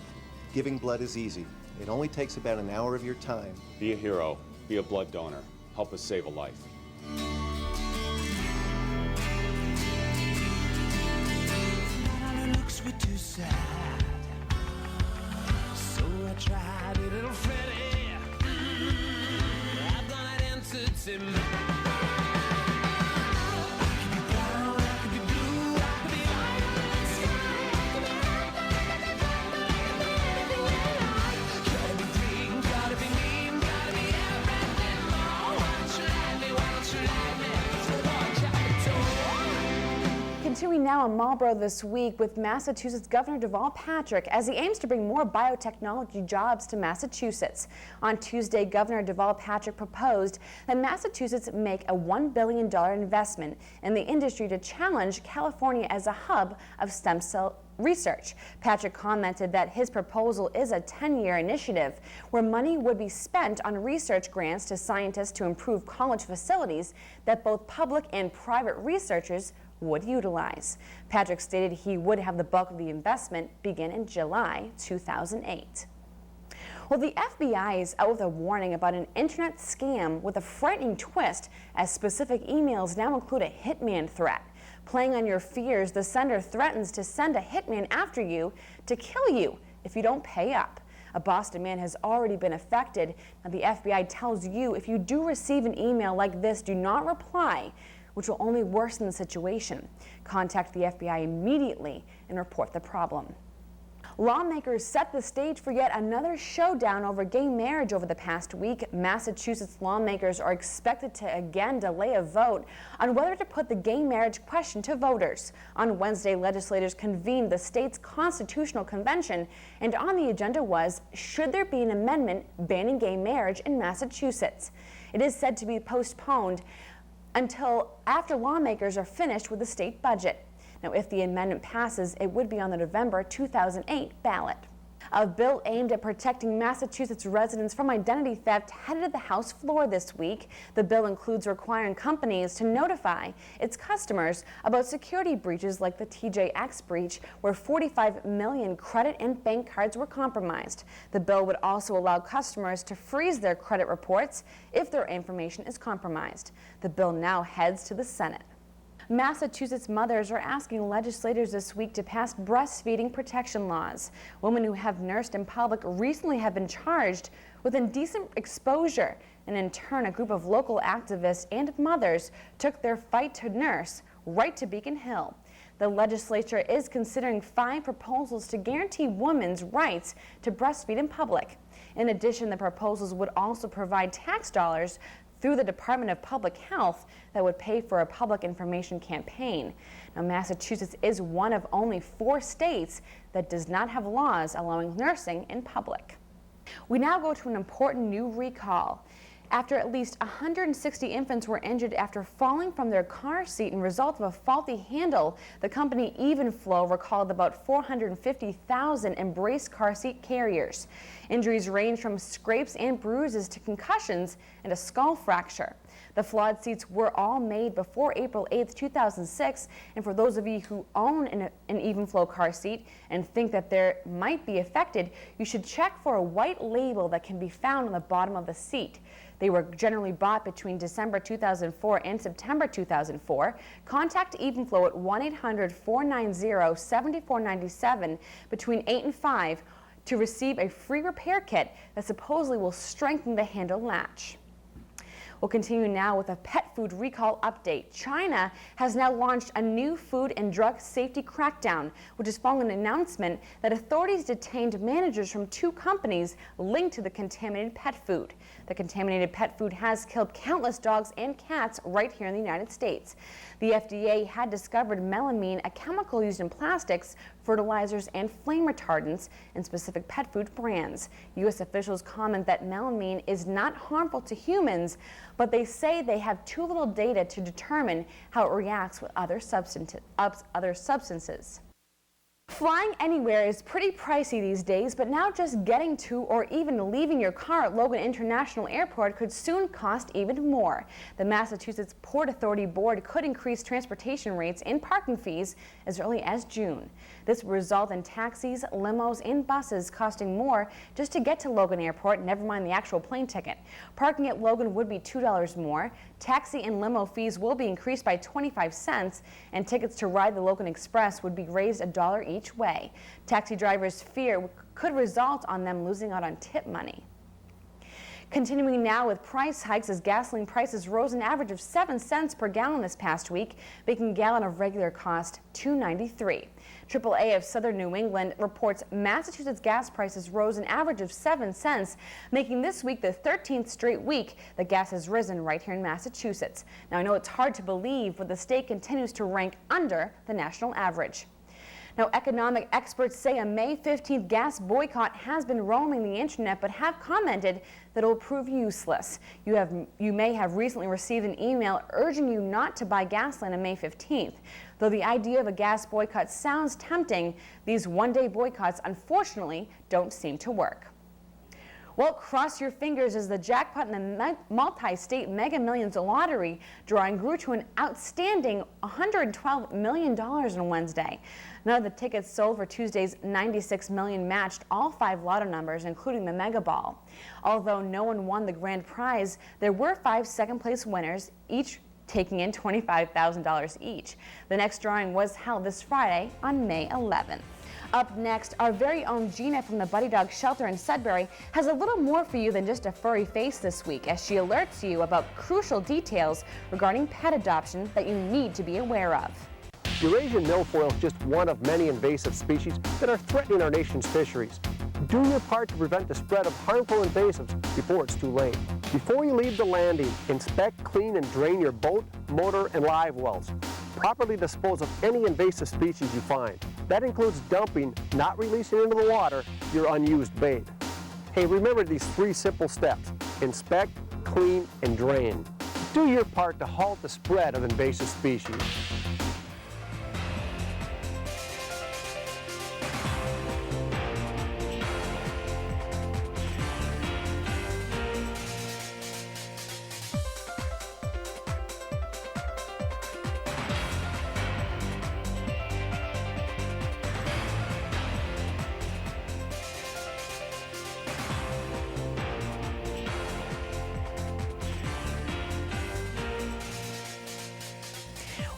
Giving blood is easy. It only takes about an hour of your time. Be a hero. Be a blood donor. Help us save a life. Looks were too sad, so I tried a little Freddy. I've done it into Continuing now in Marlborough this week with Massachusetts Governor Deval Patrick as he aims to bring more biotechnology jobs to Massachusetts. On Tuesday, Governor Deval Patrick proposed that Massachusetts make a $1 billion investment in the industry to challenge California as a hub of stem cell research. Patrick commented that his proposal is a 10-year initiative where money would be spent on research grants to scientists to improve college facilities that both public and private researchers would utilize. Patrick stated he would have the bulk of the investment begin in July 2008. Well, the FBI is out with a warning about an internet scam with a frightening twist, as specific emails now include a hitman threat. Playing on your fears, the sender threatens to send a hitman after you to kill you if you don't pay up. A Boston man has already been affected. Now, the FBI tells you if you do receive an email like this, do not reply, which will only worsen the situation. Contact the FBI immediately and report the problem. Lawmakers set the stage for yet another showdown over gay marriage over the past week. Massachusetts lawmakers are expected to again delay a vote on whether to put the gay marriage question to voters. On Wednesday, legislators convened the state's constitutional convention, and on the agenda was, should there be an amendment banning gay marriage in Massachusetts? It is said to be postponed until after lawmakers are finished with the state budget. Now, if the amendment passes, it would be on the November 2008 ballot. A bill aimed at protecting Massachusetts residents from identity theft headed to the House floor this week. The bill includes requiring companies to notify its customers about security breaches like the TJX breach, where 45 million credit and bank cards were compromised. The bill would also allow customers to freeze their credit reports if their information is compromised. The bill now heads to the Senate. Massachusetts mothers are asking legislators this week to pass breastfeeding protection laws. Women who have nursed in public recently have been charged with indecent exposure, and in turn, a group of local activists and mothers took their fight to nurse right to Beacon Hill. The legislature is considering 5 proposals to guarantee women's rights to breastfeed in public. In addition, the proposals would also provide tax dollars through the Department of Public Health that would pay for a public information campaign. Now, Massachusetts is one of only 4 states that does not have laws allowing nursing in public. We now go to an important new recall. After at least 160 infants were injured after falling from their car seat in result of a faulty handle, the company Evenflow recalled about 450,000 Embrace car seat carriers. Injuries range from scrapes and bruises to concussions and a skull fracture. The flawed seats were all made before April 8, 2006, and for those of you who own an Evenflow car seat and think that they might be affected, you should check for a white label that can be found on the bottom of the seat. They were generally bought between December 2004 and September 2004. Contact Evenflow at 1-800-490-7497 between 8 and 5 to receive a free repair kit that supposedly will strengthen the handle latch. We'll continue now with a pet food recall update. China has now launched a new food and drug safety crackdown, which is following an announcement that authorities detained managers from 2 companies linked to the contaminated pet food. The contaminated pet food has killed countless dogs and cats right here in the United States. The FDA had discovered melamine, a chemical used in plastics, fertilizers, and flame retardants in specific pet food brands. U.S. officials comment that melamine is not harmful to humans, but they say they have too little data to determine how it reacts with other substances. Flying anywhere is pretty pricey these days, but now just getting to or even leaving your car at Logan International Airport could soon cost even more. The Massachusetts Port Authority Board could increase transportation rates and parking fees as early as June. This would result in taxis, limos, and buses costing more just to get to Logan Airport, never mind the actual plane ticket. Parking at Logan would be $2 more. Taxi and limo fees will be increased by 25 cents, and tickets to ride the Logan Express would be raised $1 each way. Taxi drivers fear could result on them losing out on tip money. Continuing now with price hikes as gasoline prices rose an average of 7 cents per gallon this past week, making a gallon of regular cost $2.93. AAA of Southern New England reports Massachusetts gas prices rose an average of 7 cents, making this week the 13th straight week that gas has risen right here in Massachusetts. Now, I know it's hard to believe, but the state continues to rank under the national average. Now, economic experts say a May 15th gas boycott has been roaming the internet, but have commented that it will prove useless. You may have recently received an email urging you not to buy gasoline on May 15th. Though the idea of a gas boycott sounds tempting, these one-day boycotts unfortunately don't seem to work. Well, cross your fingers as the jackpot in the multi-state Mega Millions lottery drawing grew to an outstanding $112 million on Wednesday. None of the tickets sold for Tuesday's $96 million matched all 5 lotto numbers, including the Mega Ball. Although no one won the grand prize, there were 5 second-place winners, each taking in $25,000 each. The next drawing was held this Friday on May 11th. Up next, our very own Gina from the Buddy Dog Shelter in Sudbury has a little more for you than just a furry face this week, as she alerts you about crucial details regarding pet adoption that you need to be aware of. Eurasian milfoil is just one of many invasive species that are threatening our nation's fisheries. Do your part to prevent the spread of harmful invasives before it's too late. Before you leave the landing, inspect, clean, and drain your boat, motor, and live wells. Properly dispose of any invasive species you find. That includes dumping, not releasing into the water, your unused bait. Hey, remember these 3 simple steps. Inspect, clean, and drain. Do your part to halt the spread of invasive species.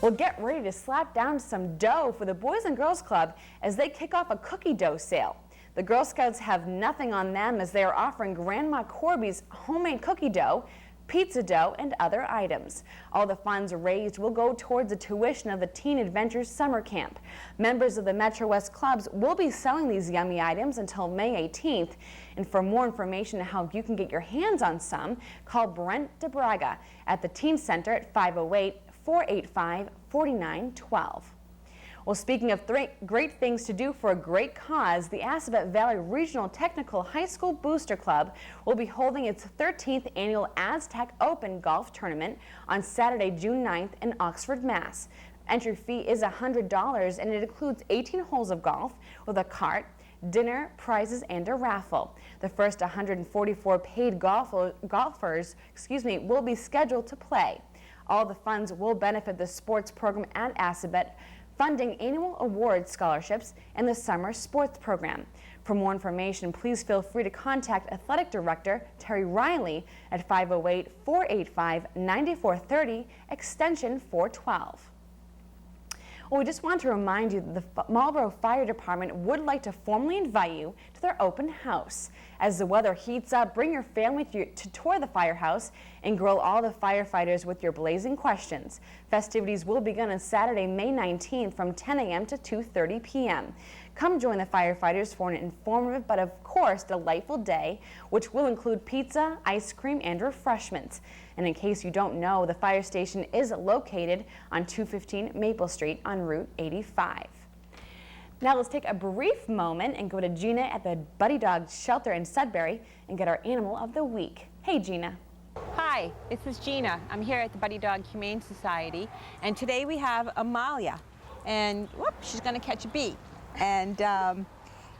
Well, get ready to slap down some dough for the Boys and Girls Club as they kick off a cookie dough sale. The Girl Scouts have nothing on them as they are offering Grandma Corby's homemade cookie dough, pizza dough, and other items. All the funds raised will go towards the tuition of the Teen Adventures Summer Camp. Members of the Metro West clubs will be selling these yummy items until May 18th. And for more information on how you can get your hands on some, call Brent DeBraga at the Teen Center at 508-485-4912. Well, speaking of great things to do for a great cause, the Assabet Valley Regional Technical High School Booster Club will be holding its 13th annual Aztec Open Golf Tournament on Saturday, June 9th in Oxford, Mass. Entry fee is $100 and it includes 18 holes of golf with a cart, dinner, prizes, and a raffle. The first 144 paid golfers will be scheduled to play. All the funds will benefit the sports program at Assabet, funding annual award scholarships and the summer sports program. For more information, please feel free to contact Athletic Director Terry Riley at 508-485-9430, extension 412. Well, we just want to remind you that the Marlborough Fire Department would like to formally invite you to their open house. As the weather heats up, bring your family to tour the firehouse and grill all the firefighters with your blazing questions. Festivities will begin on Saturday, May 19th from 10 a.m. to 2:30 p.m. Come join the firefighters for an informative but of course delightful day, which will include pizza, ice cream, and refreshments. And in case you don't know, the fire station is located on 215 Maple Street on Route 85. Now let's take a brief moment and go to Gina at the Buddy Dog Shelter in Sudbury and get our Animal of the Week. Hey, Gina. Hi, this is Gina. I'm here at the Buddy Dog Humane Society, and today we have Amalia, and whoop, she's going to catch a bee. And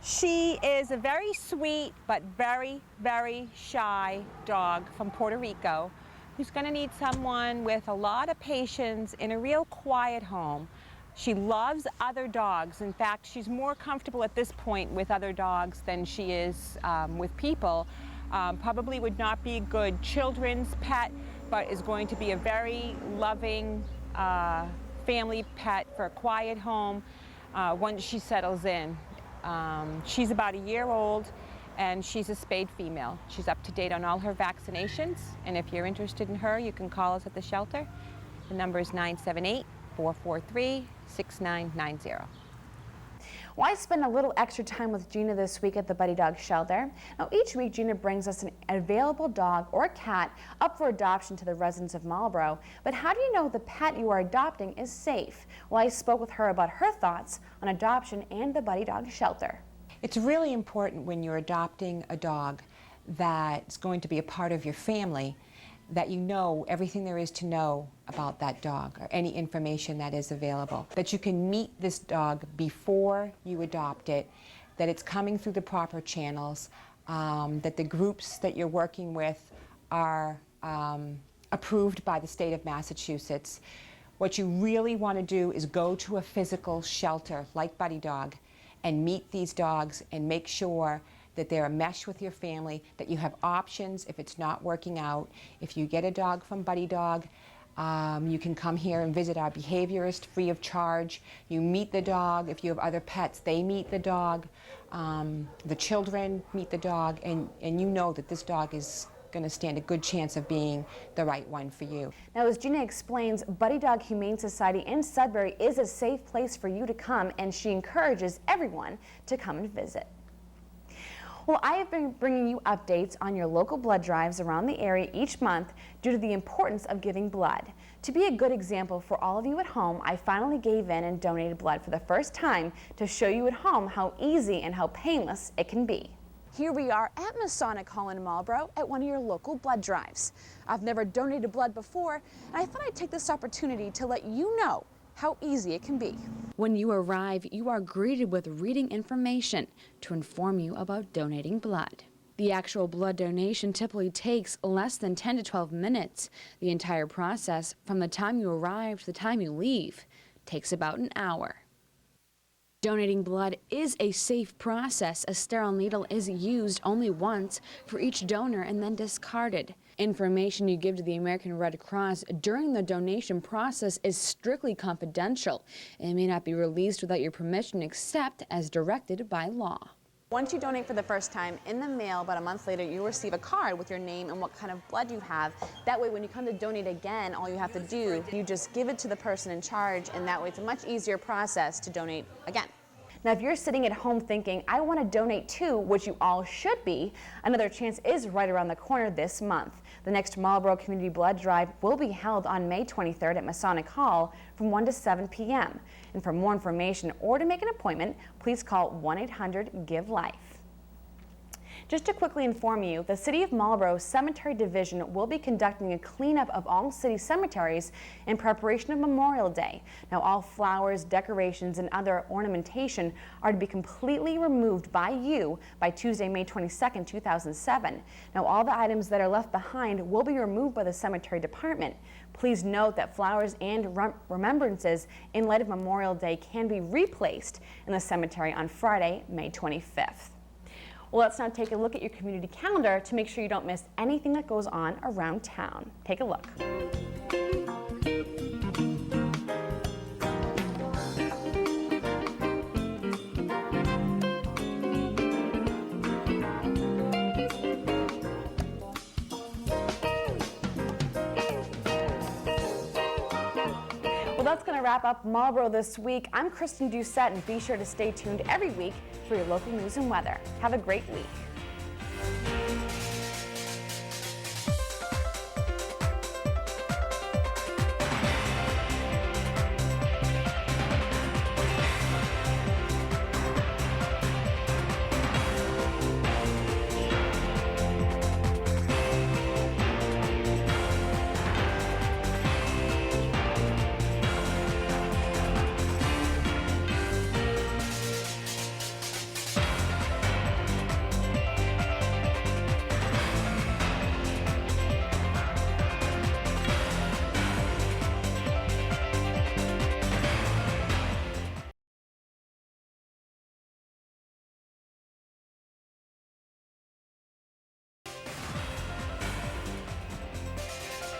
she is a very sweet but very, very shy dog from Puerto Rico who's going to need someone with a lot of patience in a real quiet home. She loves other dogs. In fact, she's more comfortable at this point with other dogs than she is with people. Probably would not be a good children's pet, but is going to be a very loving family pet for a quiet home once she settles in. She's about a year old, and she's a spayed female. She's up to date on all her vaccinations, and if you're interested in her, you can call us at the shelter. The number is 978-443-6990. Well, I spent a little extra time with Gina this week at the Buddy Dog Shelter. Now, each week Gina brings us an available dog or cat up for adoption to the residents of Marlborough. But how do you know the pet you are adopting is safe? Well, I spoke with her about her thoughts on adoption and the Buddy Dog Shelter. It's really important when you're adopting a dog that's going to be a part of your family that you know everything there is to know about that dog, or any information that is available, that you can meet this dog before you adopt it, that it's coming through the proper channels, that the groups that you're working with are approved by the state of Massachusetts. What you really want to do is go to a physical shelter like Buddy Dog and meet these dogs and make sure that they're a mesh with your family, that you have options if it's not working out. If you get a dog from Buddy Dog, you can come here and visit our behaviorist free of charge. You meet the dog. If you have other pets, they meet the dog. The children meet the dog, and you know that this dog is going to stand a good chance of being the right one for you. Now, as Gina explains, Buddy Dog Humane Society in Sudbury is a safe place for you to come, and she encourages everyone to come and visit. Well, I have been bringing you updates on your local blood drives around the area each month due to the importance of giving blood. To be a good example for all of you at home, I finally gave in and donated blood for the first time to show you at home how easy and how painless it can be. Here we are at Masonic Hall in Marlborough at one of your local blood drives. I've never donated blood before, and I thought I'd take this opportunity to let you know how easy it can be. When you arrive, you are greeted with reading information to inform you about donating blood. The actual blood donation typically takes less than 10 to 12 minutes. The entire process, from the time you arrive to the time you leave, takes about an hour. Donating blood is a safe process. A sterile needle is used only once for each donor and then discarded. Information you give to the American Red Cross during the donation process is strictly confidential and may not be released without your permission except as directed by law. Once you donate for the first time, in the mail about a month later, you'll receive a card with your name and what kind of blood you have. That way, when you come to donate again, all you have to do, you just give it to the person in charge, and that way it's a much easier process to donate again. Now, if you're sitting at home thinking, I want to donate too, which you all should be, another chance is right around the corner this month. The next Marlborough Community Blood Drive will be held on May 23rd at Masonic Hall from 1 to 7 p.m. And for more information or to make an appointment, please call 1-800-GIVE-LIFE. Just to quickly inform you, the City of Marlborough Cemetery Division will be conducting a cleanup of all city cemeteries in preparation of Memorial Day. Now, all flowers, decorations, and other ornamentation are to be completely removed by you by Tuesday, May 22nd, 2007. Now, all the items that are left behind will be removed by the cemetery department. Please note that flowers and remembrances in light of Memorial Day can be replaced in the cemetery on Friday, May 25th. Well, let's now take a look at your community calendar to make sure you don't miss anything that goes on around town. Take a look. Well, that's going to wrap up Marlborough this week. I'm Kristen Doucet, and be sure to stay tuned every week for your local news and weather. Have a great week.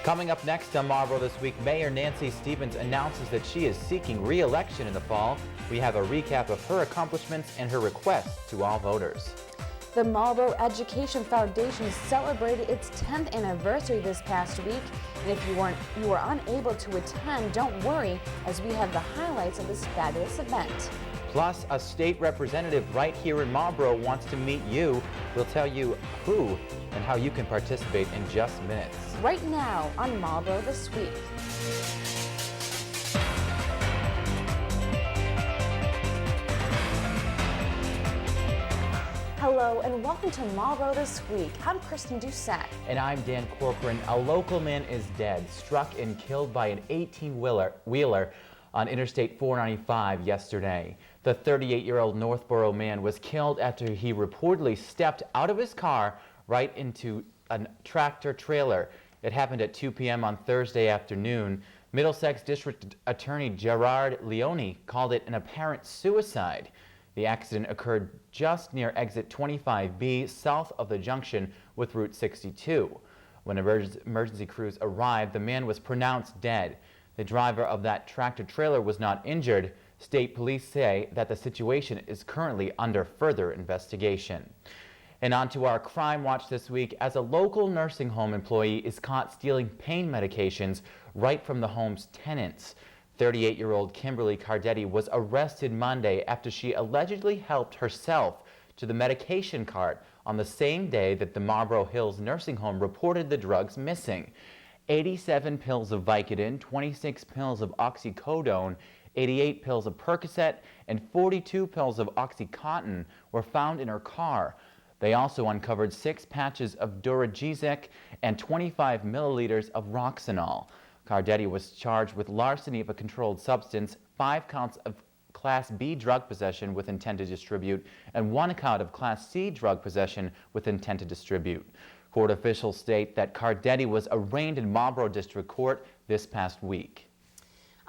Coming up next on Marlborough This Week, Mayor Nancy Stevens announces that she is seeking re-election in the fall. We have a recap of her accomplishments and her request to all voters. The Marlborough Education Foundation celebrated its 10th anniversary this past week. And if you were unable to attend, don't worry, as we have the highlights of this fabulous event. Plus, a state representative right here in Marlborough wants to meet you. We'll tell you who and how you can participate in just minutes. Right now on Marlborough This Week. Hello and welcome to Marlborough This Week. I'm Kristen Doucet. And I'm Dan Corcoran. A local man is dead, struck and killed by an 18-wheeler on Interstate 495 yesterday. The 38-year-old Northborough man was killed after he reportedly stepped out of his car right into a tractor trailer. It happened at 2 p.m. on Thursday afternoon. Middlesex District Attorney Gerard Leone called it an apparent suicide. The accident occurred just near exit 25B, south of the junction with Route 62. When emergency crews arrived, the man was pronounced dead. The driver of that tractor trailer was not injured. State police say that the situation is currently under further investigation. And on to our crime watch this week, as a local nursing home employee is caught stealing pain medications right from the home's tenants. 38-year-old Kimberly Cardetti was arrested Monday after she allegedly helped herself to the medication cart on the same day that the Marlborough Hills nursing home reported the drugs missing. 87 pills of Vicodin, 26 pills of oxycodone, 88 pills of Percocet, and 42 pills of Oxycontin were found in her car. They also uncovered 6 patches of Duragesic and 25 milliliters of Roxanol. Cardetti was charged with larceny of a controlled substance, 5 counts of Class B drug possession with intent to distribute, and 1 count of Class C drug possession with intent to distribute. Court officials state that Cardetti was arraigned in Marlborough District Court this past week.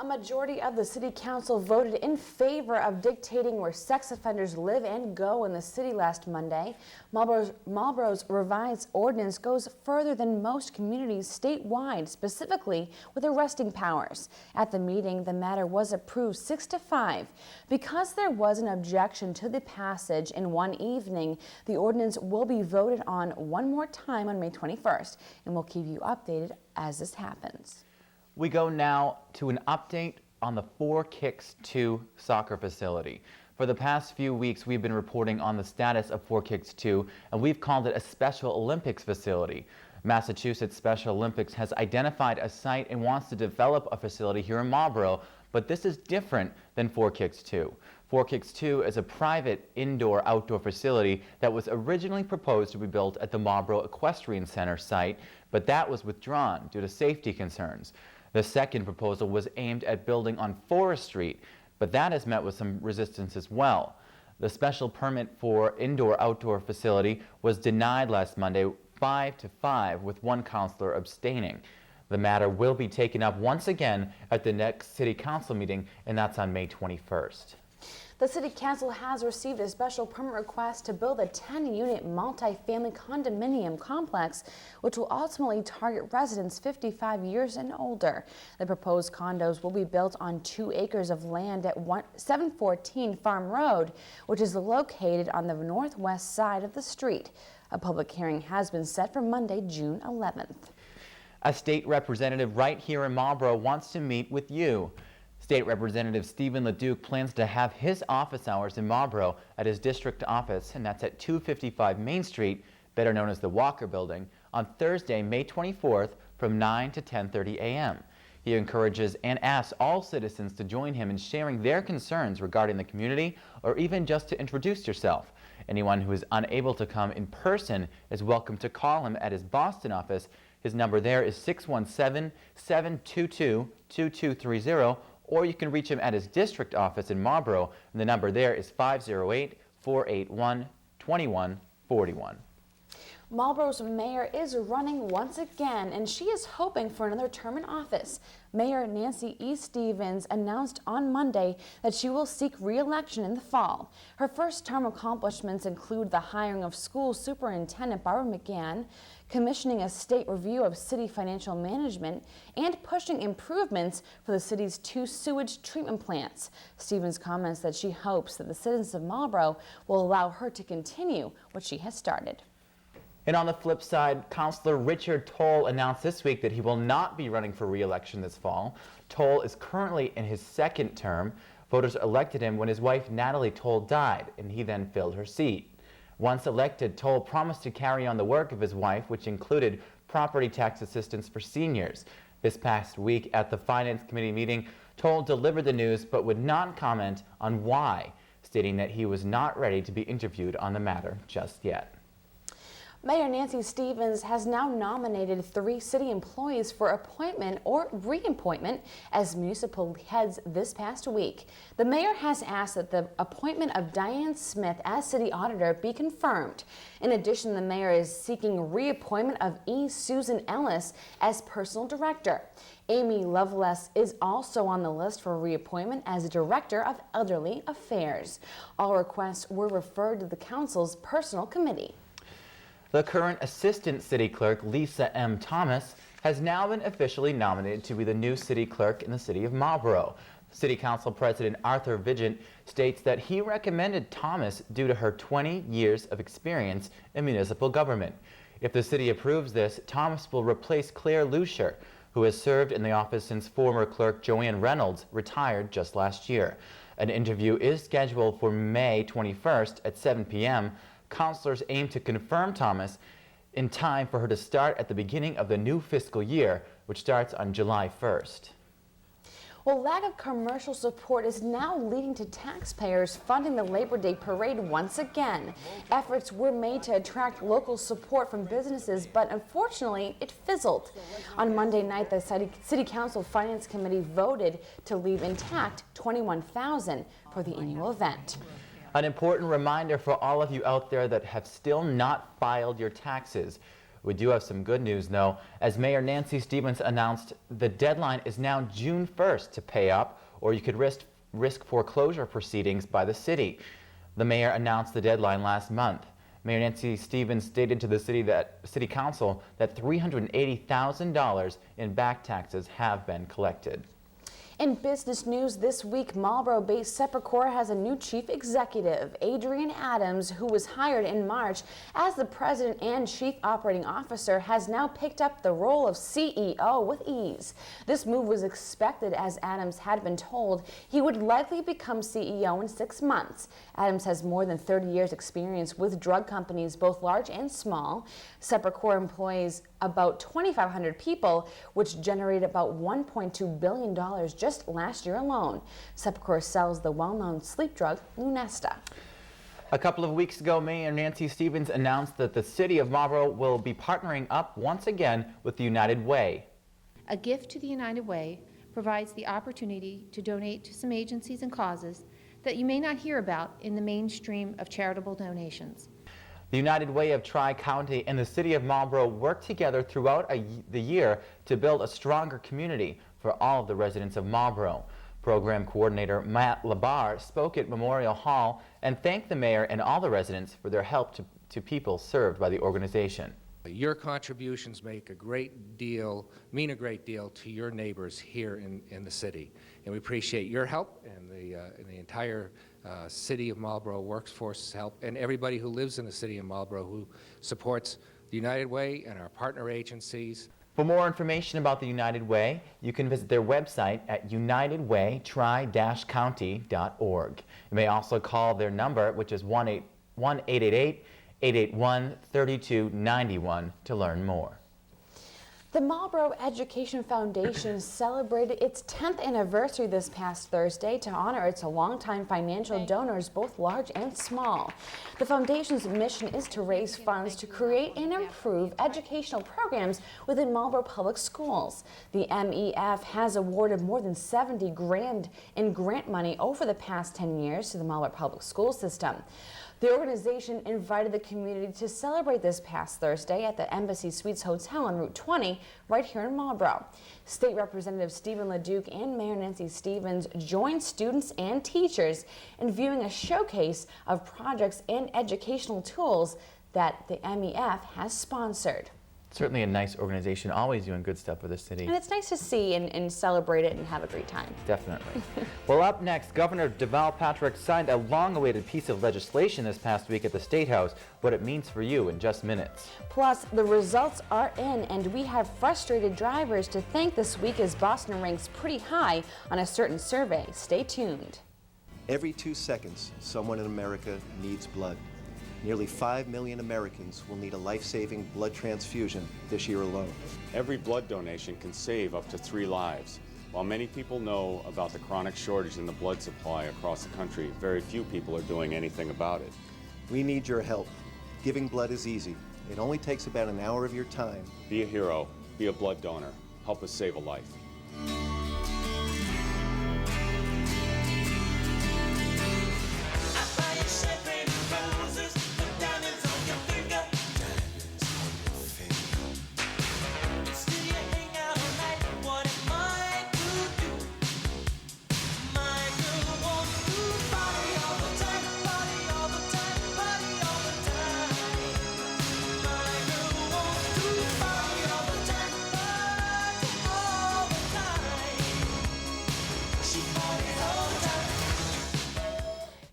A majority of the City Council voted in favor of dictating where sex offenders live and go in the city last Monday. Marlborough's revised ordinance goes further than most communities statewide, specifically with arresting powers. At the meeting, the matter was approved 6-5. Because there was an objection to the passage in one evening, the ordinance will be voted on one more time on May 21st, and we'll keep you updated as this happens. We go now to an update on the 4 Kicks 2 soccer facility. For the past few weeks, we've been reporting on the status of 4 Kicks 2, and we've called it a Special Olympics facility. Massachusetts Special Olympics has identified a site and wants to develop a facility here in Marlborough, but this is different than 4 Kicks 2. 4 Kicks 2 is a private indoor-outdoor facility that was originally proposed to be built at the Marlborough Equestrian Center site, but that was withdrawn due to safety concerns. The second proposal was aimed at building on Forest Street, but that has met with some resistance as well. The special permit for indoor-outdoor facility was denied last Monday 5-5, with one councilor abstaining. The matter will be taken up once again at the next City Council meeting, and that's on May 21st. The City Council has received a special permit request to build a 10-unit multi-family condominium complex, which will ultimately target residents 55 years and older. The proposed condos will be built on 2 acres of land at 714 Farm Road, which is located on the northwest side of the street. A public hearing has been set for Monday, June 11th. A state representative right here in Marlborough wants to meet with you. State Representative Stephen LeDuc plans to have his office hours in Marlborough at his district office, and that's at 255 Main Street, better known as the Walker Building, on Thursday, May 24th from 9 to 10:30 a.m. He encourages and asks all citizens to join him in sharing their concerns regarding the community, or even just to introduce yourself. Anyone who is unable to come in person is welcome to call him at his Boston office. His number there is 617-722-2230, or you can reach him at his district office in Marlborough, and the number there is 508-481-2141. Marlborough's mayor is running once again, and she is hoping for another term in office. Mayor Nancy E. Stevens announced on Monday that she will seek re-election in the fall. Her first-term accomplishments include the hiring of School Superintendent Barbara McGann, commissioning a state review of city financial management, and pushing improvements for the city's 2 sewage treatment plants. Stevens comments that she hopes that the citizens of Marlborough will allow her to continue what she has started. And on the flip side, Councilor Richard Toll announced this week that he will not be running for re-election this fall. Toll is currently in his 2nd term. Voters elected him when his wife Natalie Toll died, and he then filled her seat. Once elected, Toll promised to carry on the work of his wife, which included property tax assistance for seniors. This past week at the Finance Committee meeting, Toll delivered the news but would not comment on why, stating that he was not ready to be interviewed on the matter just yet. Mayor Nancy Stevens has now nominated 3 city employees for appointment or reappointment as municipal heads this past week. The mayor has asked that the appointment of Diane Smith as city auditor be confirmed. In addition, the mayor is seeking reappointment of E. Susan Ellis as personal director. Amy Loveless is also on the list for reappointment as Director of Elderly Affairs. All requests were referred to the council's personnel committee. The current Assistant City Clerk, Lisa M. Thomas, has now been officially nominated to be the new City Clerk in the City of Marlborough. City Council President Arthur Vigent states that he recommended Thomas due to her 20 years of experience in municipal government. If the city approves this, Thomas will replace Claire Lucier, who has served in the office since former clerk Joanne Reynolds retired just last year. An interview is scheduled for May 21st at 7 p.m. Councilors aim to confirm Thomas in time for her to start at the beginning of the new fiscal year, which starts on July 1st. Well, lack of commercial support is now leading to taxpayers funding the Labor Day parade once again. Efforts were made to attract local support from businesses, but unfortunately, it fizzled. On Monday night, the City Council Finance Committee voted to leave intact $21,000 for the annual event. An important reminder for all of you out there that have still not filed your taxes. We do have some good news, though, as Mayor Nancy Stevens announced the deadline is now June 1st to pay up, or you could risk foreclosure proceedings by the city. The mayor announced the deadline last month. Mayor Nancy Stevens stated to the City Council that $380,000 in back taxes have been collected. In business news this week, Marlborough-based Sepacor has a new chief executive, Adrian Adams, who was hired in March as the president and chief operating officer, has now picked up the role of CEO with ease. This move was expected as Adams had been told he would likely become CEO in 6 months. Adams has more than 30 years experience with drug companies, both large and small. Sepacor employs about 2,500 people, which generated about $1.2 billion just last year alone. Sepacor sells the well-known sleep drug Lunesta. A couple of weeks ago, Mayor Nancy Stevens announced that the city of Marlborough will be partnering up once again with the United Way. A gift to the United Way provides the opportunity to donate to some agencies and causes that you may not hear about in the mainstream of charitable donations. The United Way of Tri-County and the City of Marlborough work together throughout the year to build a stronger community for all of the residents of Marlborough. Program Coordinator Matt Labar spoke at Memorial Hall and thanked the mayor and all the residents for their help to people served by the organization. Your contributions mean a great deal to your neighbors here in the city. And we appreciate your help and the entire City of Marlborough workforce's help, and everybody who lives in the City of Marlborough who supports the United Way and our partner agencies. For more information about the United Way, you can visit their website at unitedwaytri-county.org. You may also call their number, which is 1-888-881-3291 to learn more. The Marlborough Education Foundation celebrated its 10th anniversary this past Thursday to honor its longtime financial donors, both large and small. The foundation's mission is to raise funds to create and improve educational programs within Marlborough Public Schools. The MEF has awarded more than $70 grand in grant money over the past 10 years to the Marlborough Public School system. The organization invited the community to celebrate this past Thursday at the Embassy Suites Hotel on Route 20, right here in Marlborough. State Representative Stephen LeDuc and Mayor Nancy Stevens joined students and teachers in viewing a showcase of projects and educational tools that the MEF has sponsored. Certainly a nice organization, always doing good stuff for the city. And it's nice to see and celebrate it and have a great time. Definitely. Well, up next, Governor Deval Patrick signed a long-awaited piece of legislation this past week at the State House. What it means for you in just minutes. Plus, the results are in, and we have frustrated drivers to thank this week as Boston ranks pretty high on a certain survey. Stay tuned. Every 2 seconds, someone in America needs blood. Nearly 5 million Americans will need a life-saving blood transfusion this year alone. Every blood donation can save up to 3 lives. While many people know about the chronic shortage in the blood supply across the country, very few people are doing anything about it. We need your help. Giving blood is easy. It only takes about an hour of your time. Be a hero. Be a blood donor. Help us save a life.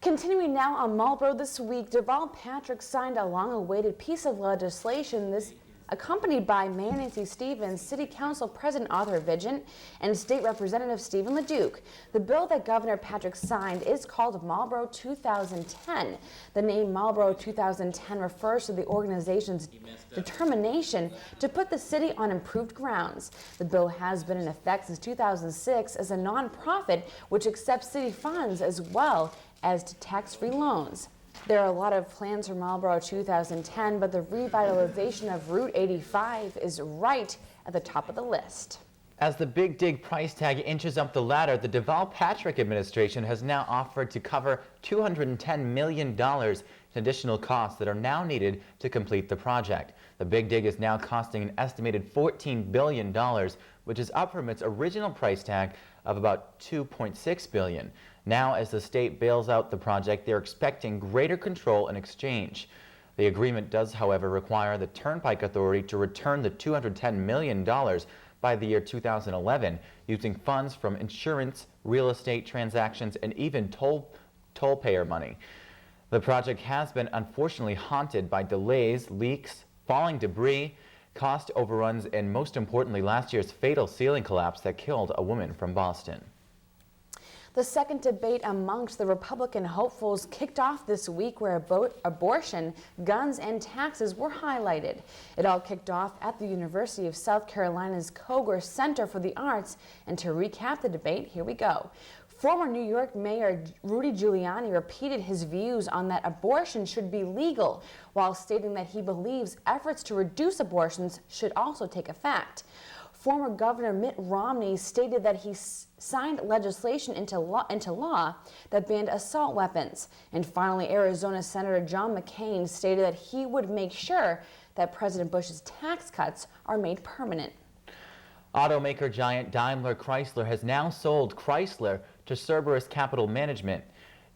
Continuing now on Marlborough this week, Deval Patrick signed a long-awaited piece of legislation, this accompanied by Mayor Nancy Stevens, City Council President Arthur Vigent, and State Representative Stephen LeDuc. The bill that Governor Patrick signed is called Marlborough 2010. The name Marlborough 2010 refers to the organization's determination to put the city on improved grounds. The bill has been in effect since 2006 as a nonprofit which accepts city funds as well as to tax-free loans. There are a lot of plans for Marlborough 2010, but the revitalization of Route 85 is right at the top of the list. As the Big Dig price tag inches up the ladder, the Deval Patrick administration has now offered to cover $210 million to additional costs that are now needed to complete the project. The Big Dig is now costing an estimated $14 billion, which is up from its original price tag of about $2.6 billion. Now, as the state bails out the project, they're expecting greater control in exchange. The agreement does, however, require the Turnpike Authority to return the $210 million by the year 2011, using funds from insurance, real estate transactions, and even toll payer money. The project has been unfortunately haunted by delays, leaks, falling debris, cost overruns, and most importantly, last year's fatal ceiling collapse that killed a woman from Boston. The second debate amongst the Republican hopefuls kicked off this week, where abortion, guns, and taxes were highlighted. It all kicked off at the University of South Carolina's Cougar Center for the Arts. And to recap the debate, here we go. Former New York Mayor Rudy Giuliani repeated his views on that abortion should be legal, while stating that he believes efforts to reduce abortions should also take effect. Former Governor Mitt Romney stated that he signed legislation into law that banned assault weapons. And finally, Arizona Senator John McCain stated that he would make sure that President Bush's tax cuts are made permanent. Automaker giant Daimler Chrysler has now sold Chrysler to Cerberus Capital Management.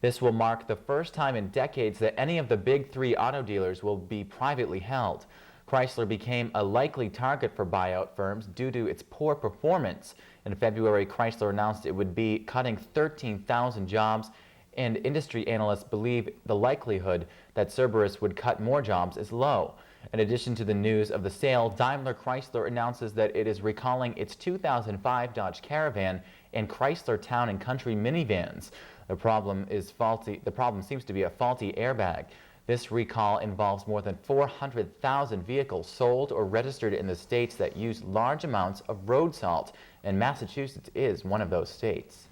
This will mark the first time in decades that any of the big three auto dealers will be privately held. Chrysler became a likely target for buyout firms due to its poor performance. In February, Chrysler announced it would be cutting 13,000 jobs, and industry analysts believe the likelihood that Cerberus would cut more jobs is low. In addition to the news of the sale, Daimler Chrysler announces that it is recalling its 2005 Dodge Caravan and Chrysler Town & Country minivans. The problem seems to be a faulty airbag. This recall involves more than 400,000 vehicles sold or registered in the states that use large amounts of road salt, and Massachusetts is one of those states.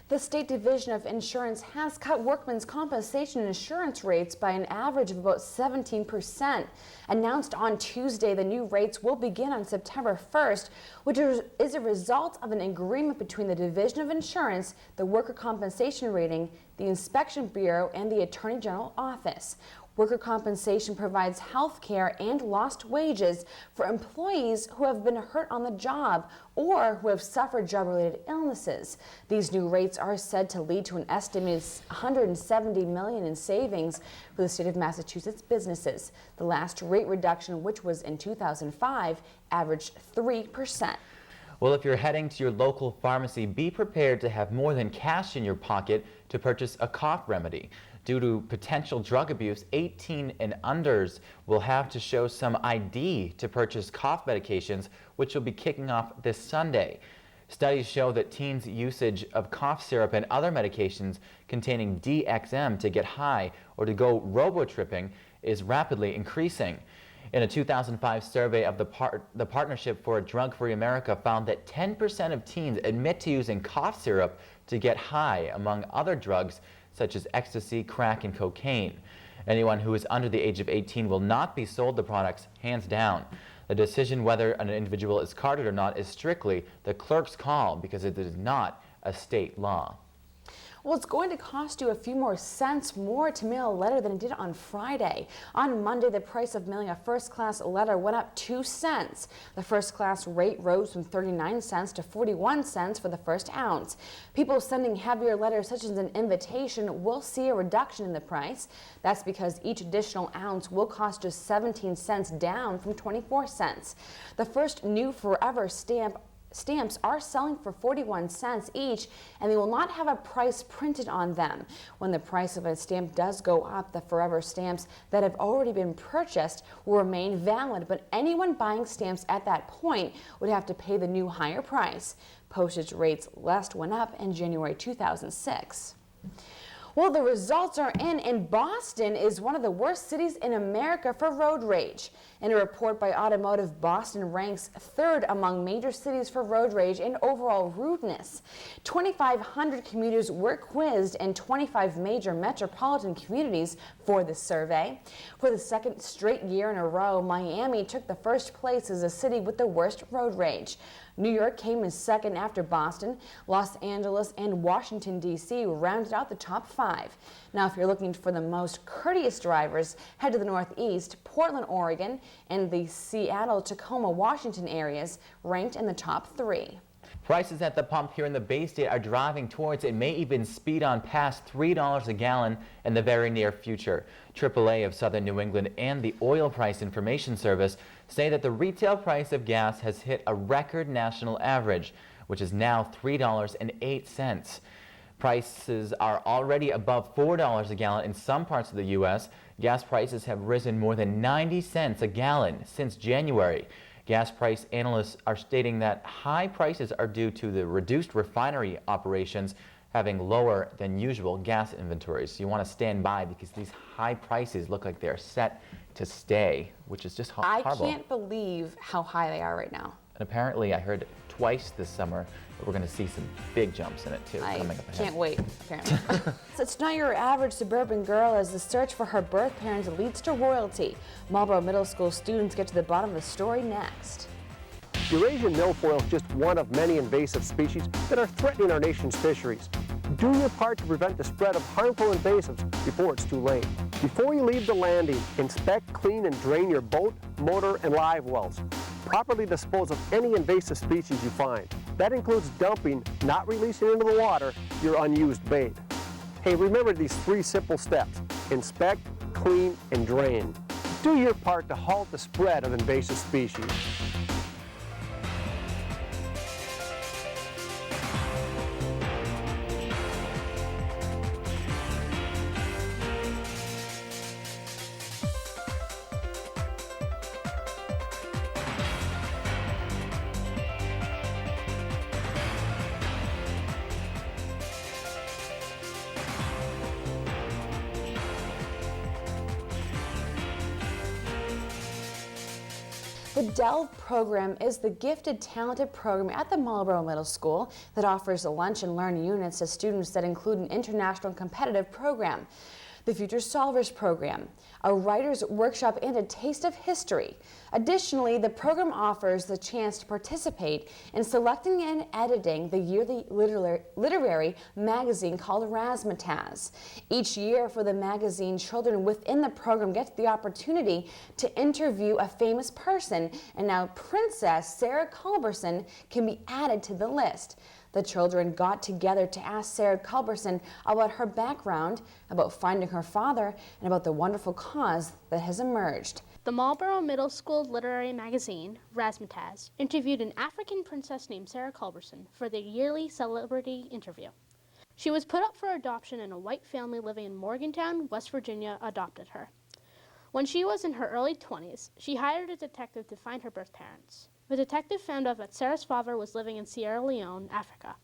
The State Division of Insurance has cut workmen's compensation insurance rates by an average of about 17%. Announced on Tuesday, the new rates will begin on September 1st, which is a result of an agreement between the Division of Insurance, the Worker Compensation Rating, the Inspection Bureau, and the Attorney General Office. Worker compensation provides health care and lost wages for employees who have been hurt on the job or who have suffered job-related illnesses. These new rates are said to lead to an estimated $170 million in savings for the state of Massachusetts businesses. The last rate reduction, which was in 2005, averaged 3%. Well, if you're heading to your local pharmacy, be prepared to have more than cash in your pocket to purchase a cough remedy. Due to potential drug abuse, 18 and unders will have to show some ID to purchase cough medications, which will be kicking off this Sunday. Studies show that teens' usage of cough syrup and other medications containing DXM to get high or to go robo-tripping is rapidly increasing. In a 2005 survey of the Partnership for a Drug-Free America found that 10% of teens admit to using cough syrup to get high, among other drugs such as ecstasy, crack, and cocaine. Anyone who is under the age of 18 will not be sold the products, hands down. The decision whether an individual is carded or not is strictly the clerk's call because it is not a state law. Well, it's going to cost you a few more cents more to mail a letter than it did on Friday. On Monday, the price of mailing a first-class letter went up 2 cents. The first-class rate rose from 39 cents to 41 cents for the first ounce. People sending heavier letters, such as an invitation, will see a reduction in the price. That's because each additional ounce will cost just 17 cents, down from 24 cents. The first new Forever stamps are selling for 41 cents each, and they will not have a price printed on them. When the price of a stamp does go up, the Forever stamps that have already been purchased will remain valid, but anyone buying stamps at that point would have to pay the new higher price. Postage rates last went up in January 2006. Well, the results are in, and Boston is one of the worst cities in America for road rage. In a report by Automotive, Boston ranks 3rd among major cities for road rage and overall rudeness. 2,500 commuters were quizzed in 25 major metropolitan communities for this survey. For the second straight year in a row, Miami took the first place as a city with the worst road rage. New York came in second after Boston. Los Angeles and Washington, D.C. rounded out the top 5. Now, if you're looking for the most courteous drivers, head to the Northeast. Portland, Oregon, and the Seattle, Tacoma, Washington areas ranked in the top 3. Prices at the pump here in the Bay State are driving towards and may even speed on past $3 a gallon in the very near future. AAA of Southern New England and the Oil Price Information Service say that the retail price of gas has hit a record national average, which is now $3.08. Prices are already above $4 a gallon in some parts of the U.S. Gas prices have risen more than 90 cents a gallon since January. Gas price analysts are stating that high prices are due to the reduced refinery operations having lower than usual gas inventories. So you want to stand by because these high prices look like they're set to stay, which is just horrible. I can't believe how high they are right now. And apparently, I heard twice this summer that we're going to see some big jumps in it too. I coming up ahead. can't wait, apparently. So it's not your average suburban girl as the search for her birth parents leads to royalty. Marlborough Middle School students get to the bottom of the story next. Eurasian milfoil is just one of many invasive species that are threatening our nation's fisheries. Do your part to prevent the spread of harmful invasives before it's too late. Before you leave the landing, inspect, clean, and drain your boat, motor, and live wells. Properly dispose of any invasive species you find. That includes dumping, not releasing into the water, your unused bait. Hey, remember these 3 simple steps. Inspect, clean, and drain. Do your part to halt the spread of invasive species. The DELVE program is the gifted, talented program at the Marlborough Middle School that offers lunch and learn units to students that include an international competitive program, the Future Solvers program, a writer's workshop, and a taste of history. Additionally, the program offers the chance to participate in selecting and editing the yearly literary magazine called Razzmatazz. Each year for the magazine, children within the program get the opportunity to interview a famous person, and now Princess Sarah Culberson can be added to the list. The children got together to ask Sarah Culberson about her background, about finding her father, and about the wonderful cause that has emerged. The Marlborough Middle School literary magazine, Razzmatazz, interviewed an African princess named Sarah Culberson for their yearly celebrity interview. She was put up for adoption, and a white family living in Morgantown, West Virginia, adopted her. When she was in her early 20s, she hired a detective to find her birth parents. The detective found out that Sarah's father was living in Sierra Leone, Africa.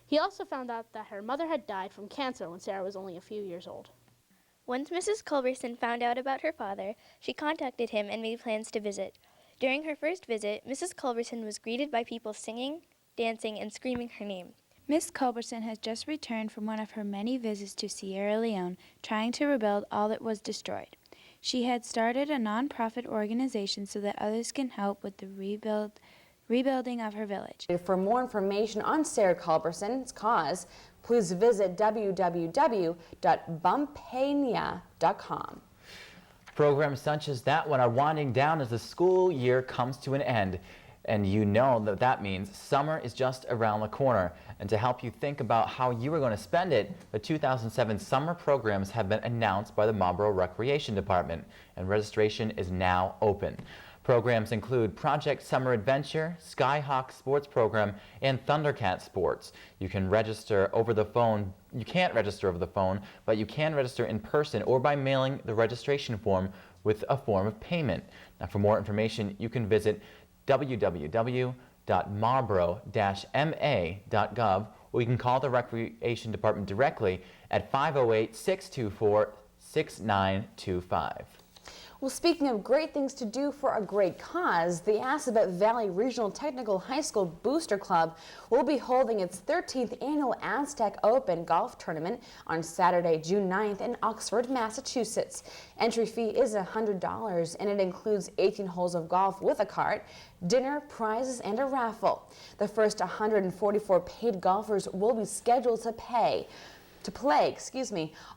He also found out that her mother had died from cancer when Sarah was only a few years old. Once Mrs. Culberson found out about her father, she contacted him and made plans to visit. During her first visit, Mrs. Culberson was greeted by people singing, dancing, and screaming her name. Miss Culberson has just returned from one of her many visits to Sierra Leone, trying to rebuild all that was destroyed. She had started a non-profit organization so that others can help with the rebuilding of her village. For more information on Sarah Culberson's cause, please visit www.bumpania.com. Programs such as that one are winding down as the school year comes to an end. And you know that that means summer is just around the corner. And to help you think about how you are going to spend it, the 2007 summer programs have been announced by the Marlborough Recreation Department, and registration is now open. Programs include Project Summer Adventure, Skyhawk Sports Program, and Thundercat Sports. You can register over the phone. You can't register over the phone, but you can register in person or by mailing the registration form with a form of payment. Now, for more information, you can visit www.marlborough-ma.gov, or you can call the Recreation Department directly at 508-624-6925. Well, speaking of great things to do for a great cause, the Assabet Valley Regional Technical High School Booster Club will be holding its 13th annual Aztec Open golf tournament on Saturday, June 9th in Oxford, Massachusetts. Entry fee is $100 and it includes 18 holes of golf with a cart, dinner, prizes, and a raffle. The first 144 paid golfers will be scheduled to play.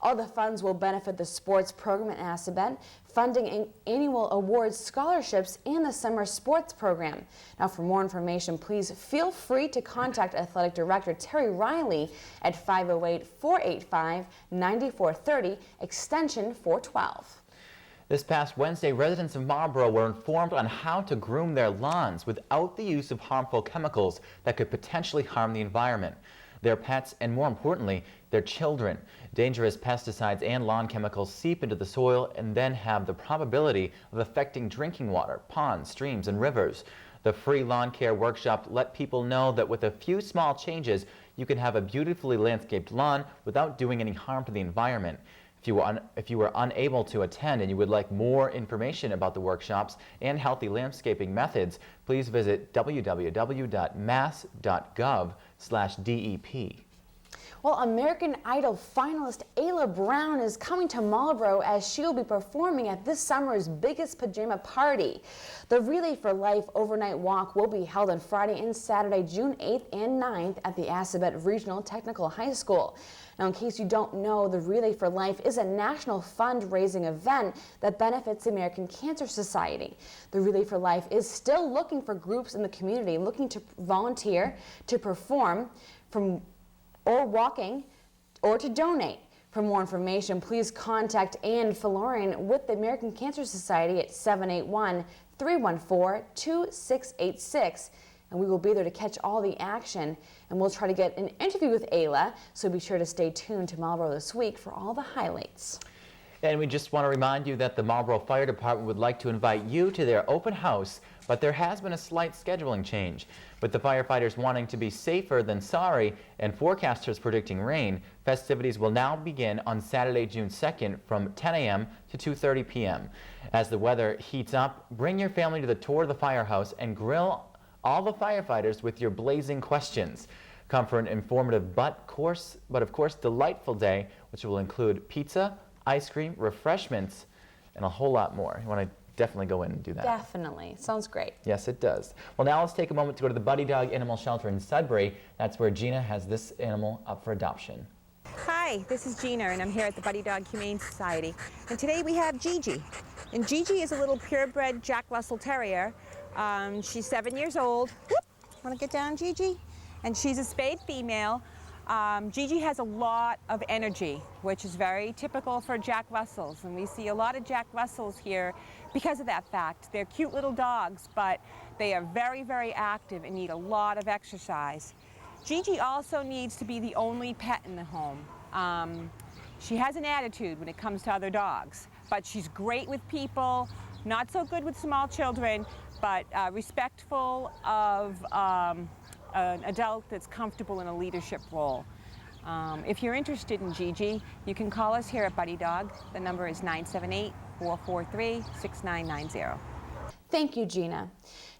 All the funds will benefit the sports program at Assabet, funding annual awards, scholarships, and the summer sports program. Now, for more information, please feel free to contact Athletic Director Terry Riley at 508-485-9430, extension 412. This past Wednesday, residents of Marlborough were informed on how to groom their lawns without the use of harmful chemicals that could potentially harm the environment, their pets, and more importantly, their children. Dangerous pesticides and lawn chemicals seep into the soil and then have the probability of affecting drinking water, ponds, streams, and rivers. The free lawn care workshop let people know that with a few small changes, you can have a beautifully landscaped lawn without doing any harm to the environment. If you were unable to attend and you would like more information about the workshops and healthy landscaping methods, please visit www.mass.gov/DEP. Well, American Idol finalist Ayla Brown is coming to Marlborough as she will be performing at this summer's biggest pajama party. The Relay for Life overnight walk will be held on Friday and Saturday, June 8th and 9th at the Assabet Regional Technical High School. Now, in case you don't know, the Relay for Life is a national fundraising event that benefits the American Cancer Society. The Relay for Life is still looking for groups in the community looking to volunteer, to perform, or walking, or to donate. For more information, please contact Ann Falorian with the American Cancer Society at 781-314-2686. And we will be there to catch all the action. And we'll try to get an interview with Ayla, so be sure to stay tuned to Marlborough This Week for all the highlights. And we just want to remind you that the Marlborough Fire Department would like to invite you to their open house, but there has been a slight scheduling change. With the firefighters wanting to be safer than sorry and forecasters predicting rain, festivities will now begin on Saturday, June 2nd from 10 a.m. to 2:30 p.m. As the weather heats up, bring your family to the tour of the firehouse and grill all the firefighters with your blazing questions. Come for an informative but of course delightful day, which will include pizza, ice cream, refreshments, and a whole lot more. You want to definitely go in and do that. Definitely. Sounds great. Yes, it does. Well, now let's take a moment to go to the Buddy Dog Animal Shelter in Sudbury. That's where Gina has this animal up for adoption. Hi, this is Gina, and I'm here at the Buddy Dog Humane Society. And today we have Gigi. And Gigi is a little purebred Jack Russell Terrier. She's 7 years old. Want to get down, Gigi? And she's a spayed female. Gigi has a lot of energy, which is very typical for Jack Russells, and we see a lot of Jack Russells here because of that fact. They're cute little dogs, but they are very, very active and need a lot of exercise. Gigi also needs to be the only pet in the home. She has an attitude when it comes to other dogs, but she's great with people, not so good with small children, but respectful of an adult that's comfortable in a leadership role. If you're interested in Gigi, you can call us here at Buddy Dog. The number is 978-443-6990. Thank you, Gina.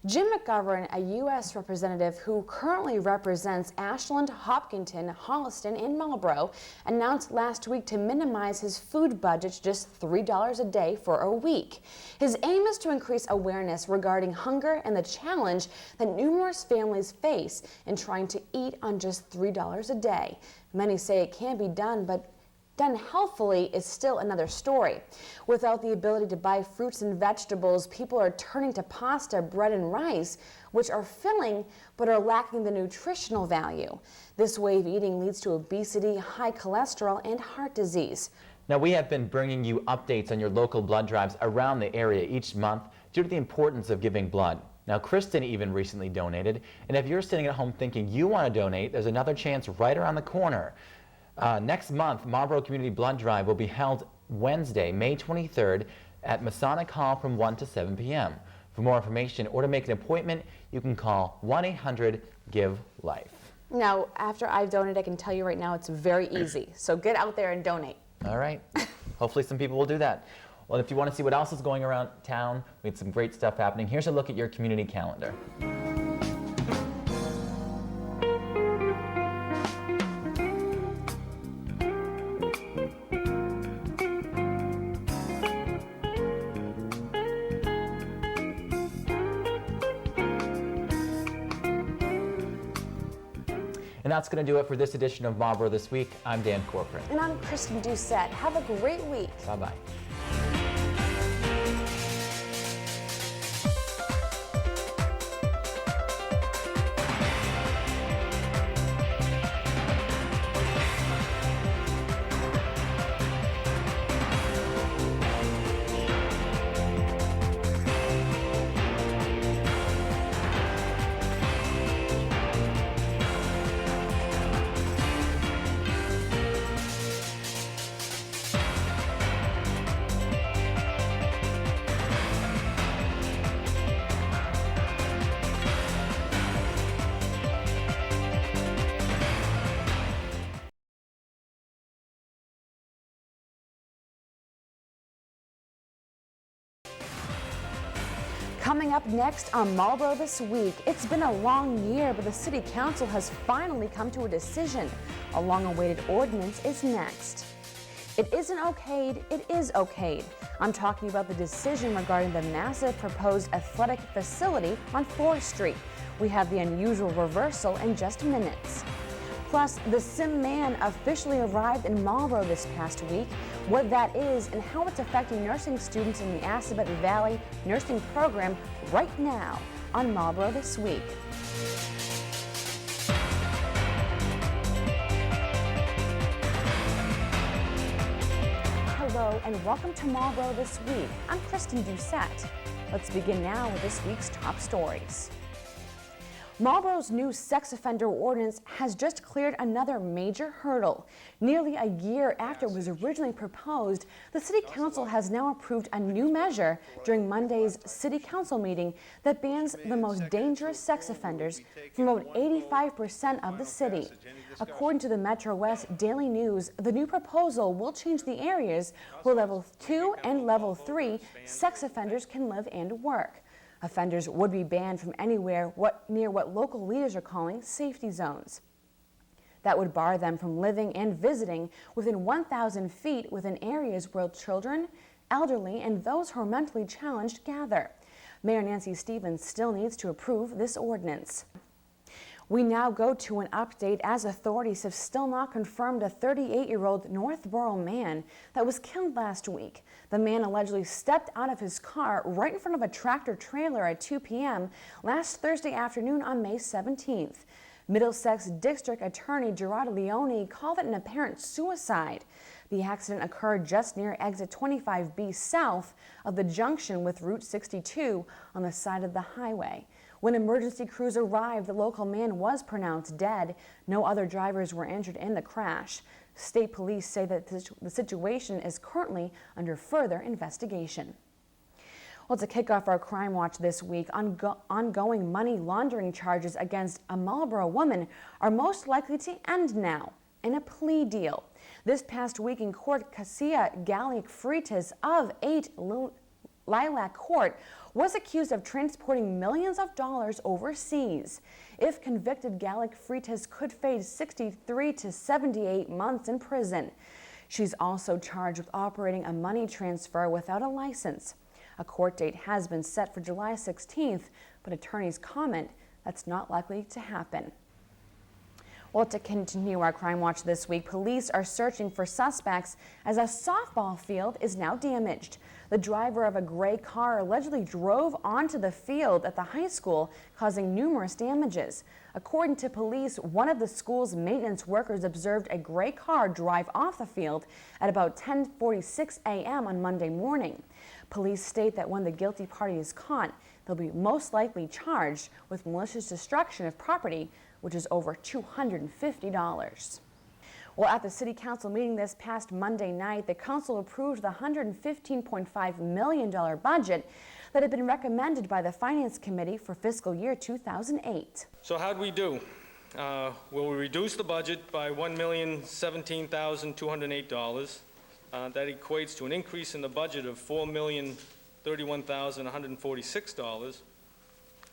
Jim McGovern, a U.S. representative who currently represents Ashland, Hopkinton, Holliston, and Marlborough, announced last week to minimize his food budget to just $3 a day for a week. His aim is to increase awareness regarding hunger and the challenge that numerous families face in trying to eat on just $3 a day. Many say it can be done, but done healthfully is still another story. Without the ability to buy fruits and vegetables, people are turning to pasta, bread, and rice, which are filling but are lacking the nutritional value. This way of eating leads to obesity, high cholesterol, and heart disease. Now, we have been bringing you updates on your local blood drives around the area each month due to the importance of giving blood. Now, Kristen even recently donated, and if you're sitting at home thinking you want to donate, there's another chance right around the corner. Next month, Marlborough Community Blood Drive will be held Wednesday, May 23rd at Masonic Hall from 1 to 7 p.m. For more information or to make an appointment, you can call 1-800-GIVE-LIFE. Now, after I donate, I can tell you right now it's very easy. So get out there and donate. All right. Hopefully some people will do that. Well, if you want to see what else is going around town, we have some great stuff happening. Here's a look at your community calendar. And that's going to do it for this edition of Marlborough This Week. I'm Dan Corcoran. And I'm Kristen Doucet. Have a great week. Bye-bye. Coming up next on Marlborough This Week, it's been a long year, but the City Council has finally come to a decision. A long-awaited ordinance is next. It isn't okayed, it is okayed. I'm talking about the decision regarding the massive proposed athletic facility on 4th Street. We have the unusual reversal in just minutes. Plus, the Sim Man officially arrived in Marlborough this past week, what that is and how it's affecting nursing students in the Assabet Valley nursing program right now on Marlborough This Week. Hello and welcome to Marlborough This Week. I'm Kristen Doucet. Let's begin now with this week's top stories. Marlborough's new sex offender ordinance has just cleared another major hurdle. Nearly a year after it was originally proposed, the City Council has now approved a new measure during Monday's City Council meeting that bans the most dangerous sex offenders from about 85% of the city. According to the Metro West Daily News, the new proposal will change the areas where Level 2 and Level 3 sex offenders can live and work. Offenders would be banned from anywhere near what local leaders are calling safety zones. That would bar them from living and visiting within 1,000 feet within areas where children, elderly, and those who are mentally challenged gather. Mayor Nancy Stevens still needs to approve this ordinance. We now go to an update as authorities have still not confirmed a 38-year-old Northborough man that was killed last week. The man allegedly stepped out of his car right in front of a tractor trailer at 2 p.m. last Thursday afternoon on May 17th. Middlesex District Attorney Sierra Leone called it an apparent suicide. The accident occurred just near exit 25B south of the junction with Route 62 on the side of the highway. When emergency crews arrived, the local man was pronounced dead. No other drivers were injured in the crash. State police say that the situation is currently under further investigation. Well, to kick off our Crime Watch this week, ongoing money laundering charges against a Marlborough woman are most likely to end now in a plea deal. This past week in court, Cassia Gallic Freitas of 8 Lilac Court was accused of transporting millions of dollars overseas. If convicted, Gallic Freitas could face 63 to 78 months in prison. She's also charged with operating a money transfer without a license. A court date has been set for July 16th, but attorneys comment that's not likely to happen. Well, to continue our Crime Watch this week, police are searching for suspects as a softball field is now damaged. The driver of a gray car allegedly drove onto the field at the high school, causing numerous damages. According to police, one of the school's maintenance workers observed a gray car drive off the field at about 10:46 a.m. on Monday morning. Police state that when the guilty party is caught, they'll be most likely charged with malicious destruction of property, which is over $250. Well, at the City Council meeting this past Monday night, the Council approved the $115.5 million budget that had been recommended by the Finance Committee for fiscal year 2008. So how'd we do? Well, we reduced the budget by $1,017,208. That equates to an increase in the budget of $4,031,146,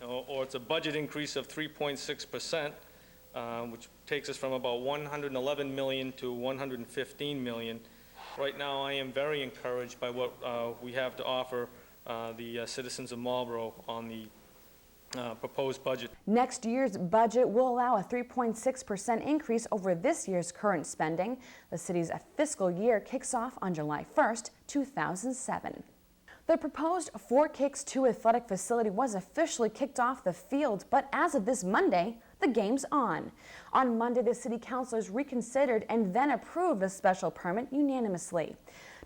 or it's a budget increase of 3.6%, which takes us from about $111 million to $115 million. Right now, I am very encouraged by what we have to offer the citizens of Marlborough on the proposed budget. Next year's budget will allow a 3.6% increase over this year's current spending. The city's fiscal year kicks off on July 1st, 2007. The proposed 4 Kicks 2 athletic facility was officially kicked off the field, but as of this Monday, the game's on. On Monday, the city councilors reconsidered and then approved the special permit unanimously.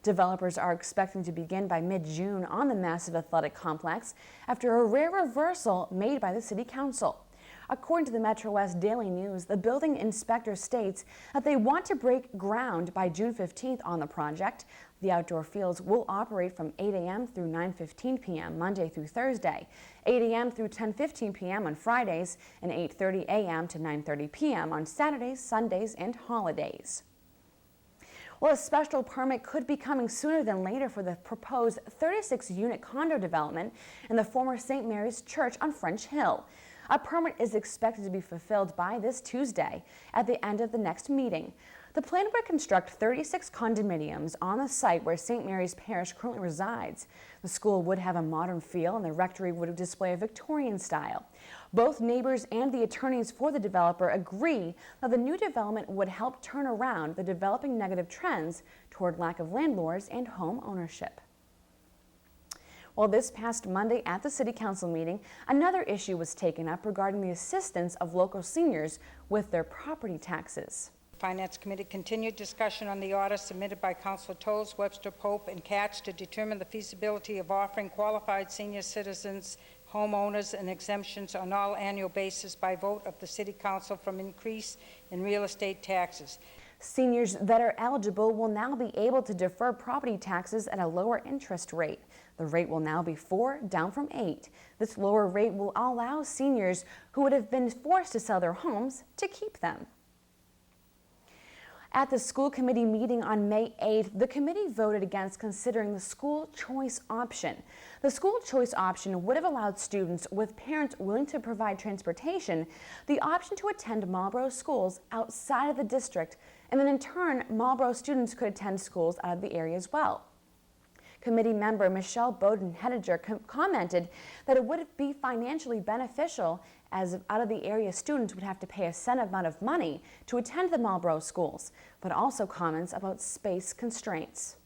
Developers are expecting to begin by mid-June on the massive athletic complex after a rare reversal made by the city council. According to the Metro West Daily News, the building inspector states that they want to break ground by June 15th on the project. The outdoor fields will operate from 8 a.m. through 9:15 p.m. Monday through Thursday, 8 a.m. through 10:15 p.m. on Fridays, and 8:30 a.m. to 9:30 p.m. on Saturdays, Sundays, and holidays. Well, a special permit could be coming sooner than later for the proposed 36-unit condo development in the former St. Mary's Church on French Hill. A permit is expected to be fulfilled by this Tuesday at the end of the next meeting. The plan would construct 36 condominiums on the site where St. Mary's Parish currently resides. The school would have a modern feel and the rectory would display a Victorian style. Both neighbors and the attorneys for the developer agree that the new development would help turn around the developing negative trends toward lack of landlords and home ownership. Well, this past Monday at the City Council meeting, another issue was taken up regarding the assistance of local seniors with their property taxes. Finance Committee continued discussion on the order submitted by Councilor Toll, Webster, Pope, and Katz to determine the feasibility of offering qualified senior citizens, homeowners, and exemptions on all annual basis by vote of the City Council from increase in real estate taxes. Seniors that are eligible will now be able to defer property taxes at a lower interest rate. The rate will now be 4, down from 8. This lower rate will allow seniors who would have been forced to sell their homes to keep them. At the school committee meeting on May 8th, the committee voted against considering the school choice option. The school choice option would have allowed students with parents willing to provide transportation the option to attend Marlborough schools outside of the district, and then in turn, Marlborough students could attend schools out of the area as well. Committee member Michelle Bowden-Hediger commented that it would be financially beneficial as out-of-the-area students would have to pay a set amount of money to attend the Marlborough schools, but also comments about space constraints.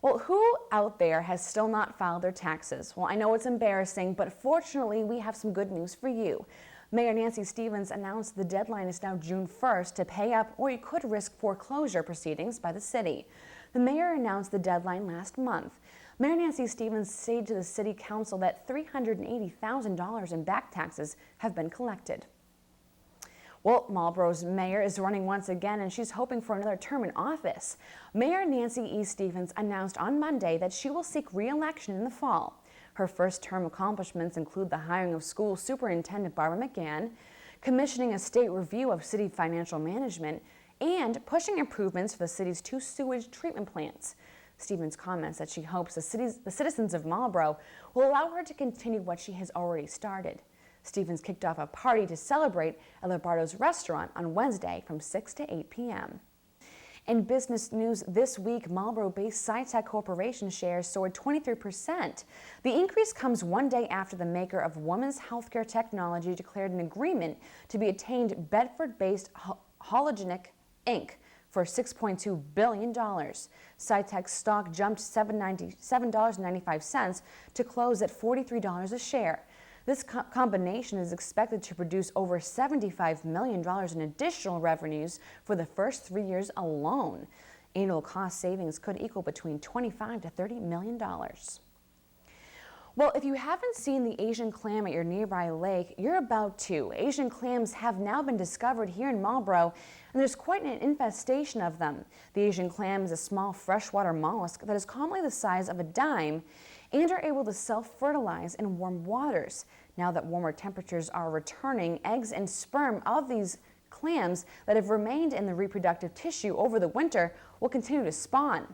Well, who out there has still not filed their taxes? Well, I know it's embarrassing, but fortunately we have some good news for you. Mayor Nancy Stevens announced the deadline is now June 1st to pay up, or you could risk foreclosure proceedings by the city. The mayor announced the deadline last month. Mayor Nancy Stevens said to the City Council that $380,000 in back taxes have been collected. Well, Marlborough's mayor is running once again, and she's hoping for another term in office. Mayor Nancy E. Stevens announced on Monday that she will seek re-election in the fall. Her first-term accomplishments include the hiring of School Superintendent Barbara McGann, commissioning a state review of city financial management, and pushing improvements for the city's 2 sewage treatment plants. Stevens comments that she hopes the citizens of Marlborough will allow her to continue what she has already started. Stevens kicked off a party to celebrate at Lombardo's restaurant on Wednesday from 6 to 8 p.m. In business news this week, Marlborough-based SciTech Corporation shares soared 23%. The increase comes one day after the maker of women's healthcare technology declared an agreement to be attained Bedford-based Hologenic Inc. for $6.2 billion. SciTech's stock jumped $7.95 to close at $43 a share. This combination is expected to produce over $75 million in additional revenues for the first 3 years alone. Annual cost savings could equal between $25 to $30 million. Well, if you haven't seen the Asian clam at your nearby lake, you're about to. Asian clams have now been discovered here in Marlborough, and there's quite an infestation of them. The Asian clam is a small freshwater mollusk that is commonly the size of a dime and are able to self-fertilize in warm waters. Now that warmer temperatures are returning, eggs and sperm of these clams that have remained in the reproductive tissue over the winter will continue to spawn.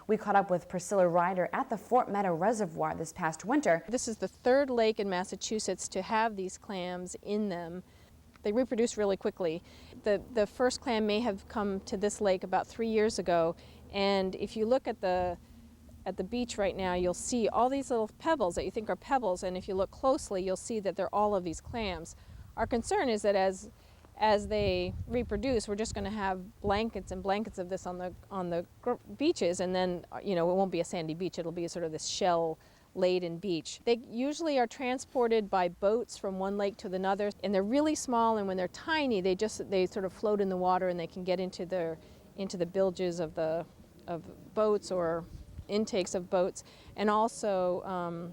We caught up with Priscilla Ryder at the Fort Meadow Reservoir this past winter. This is the third lake in Massachusetts to have these clams in them. They reproduce really quickly. The first clam may have come to this lake about 3 years ago, and if you look at the beach right now, you'll see all these little pebbles that you think are pebbles, and if you look closely, you'll see that they're all of these clams. Our concern is that as they reproduce, we're just going to have blankets and blankets of this on the beaches, and then it won't be a sandy beach. It'll be sort of this shell-laden beach. They usually are transported by boats from one lake to another, and they're really small. And when they're tiny, they sort of float in the water, and they can get into the bilges of boats or intakes of boats, and also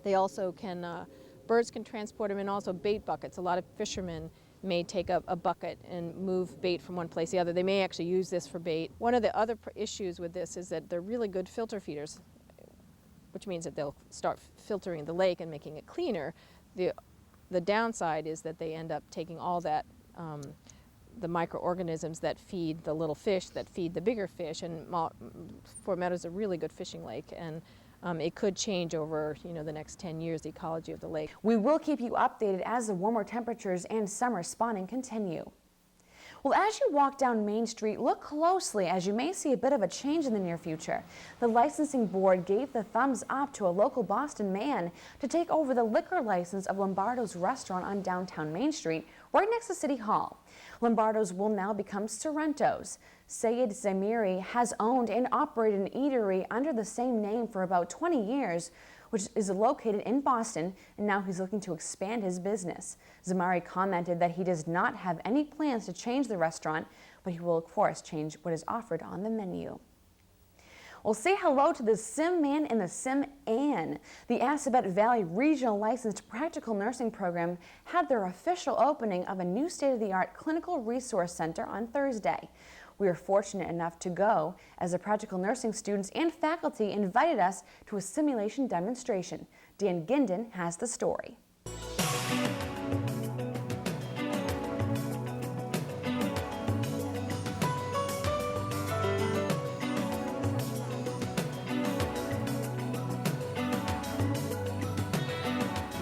they also can birds can transport them, and also bait buckets. A lot of fishermen may take a bucket and move bait from one place to the other. They may actually use this for bait. One of the other issues with this is that they're really good filter feeders, which means that they'll start filtering the lake and making it cleaner. The downside is that they end up taking all that, the microorganisms that feed the little fish, that feed the bigger fish, and Fort Meadow is a really good fishing lake, and it could change over the next 10 years, the ecology of the lake. We will keep you updated as the warmer temperatures and summer spawning continue. Well, as you walk down Main Street, look closely as you may see a bit of a change in the near future. The licensing board gave the thumbs up to a local Boston man to take over the liquor license of Lombardo's restaurant on downtown Main Street, right next to City Hall. Lombardo's will now become Sorrento's. Sayed Zamiri has owned and operated an eatery under the same name for about 20 years, which is located in Boston, and now he's looking to expand his business. Zamiri commented that he does not have any plans to change the restaurant, but he will, of course, change what is offered on the menu. Well, say hello to the Sim Man and the Sim Ann. The Assabet Valley Regional Licensed Practical Nursing Program had their official opening of a new state-of-the-art clinical resource center on Thursday. We were fortunate enough to go as the practical nursing students and faculty invited us to a simulation demonstration. Dan Guindon has the story.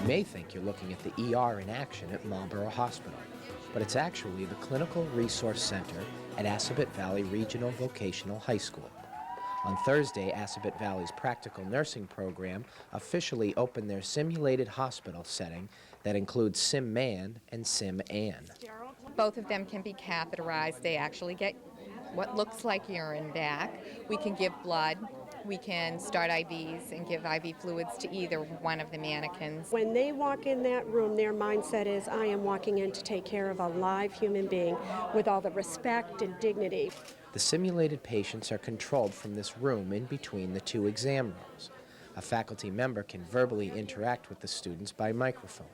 You may think you're looking at the ER in action at Marlborough Hospital, but it's actually the Clinical Resource Center at Assabet Valley Regional Vocational High School. On Thursday, Assabet Valley's practical nursing program officially opened their simulated hospital setting that includes Sim Man and Sim Ann. Both of them can be catheterized. They actually get what looks like urine back. We can give blood. We can start IVs and give IV fluids to either one of the mannequins. When they walk in that room, their mindset is, I am walking in to take care of a live human being with all the respect and dignity. The simulated patients are controlled from this room in between the two exam rooms. A faculty member can verbally interact with the students by microphone.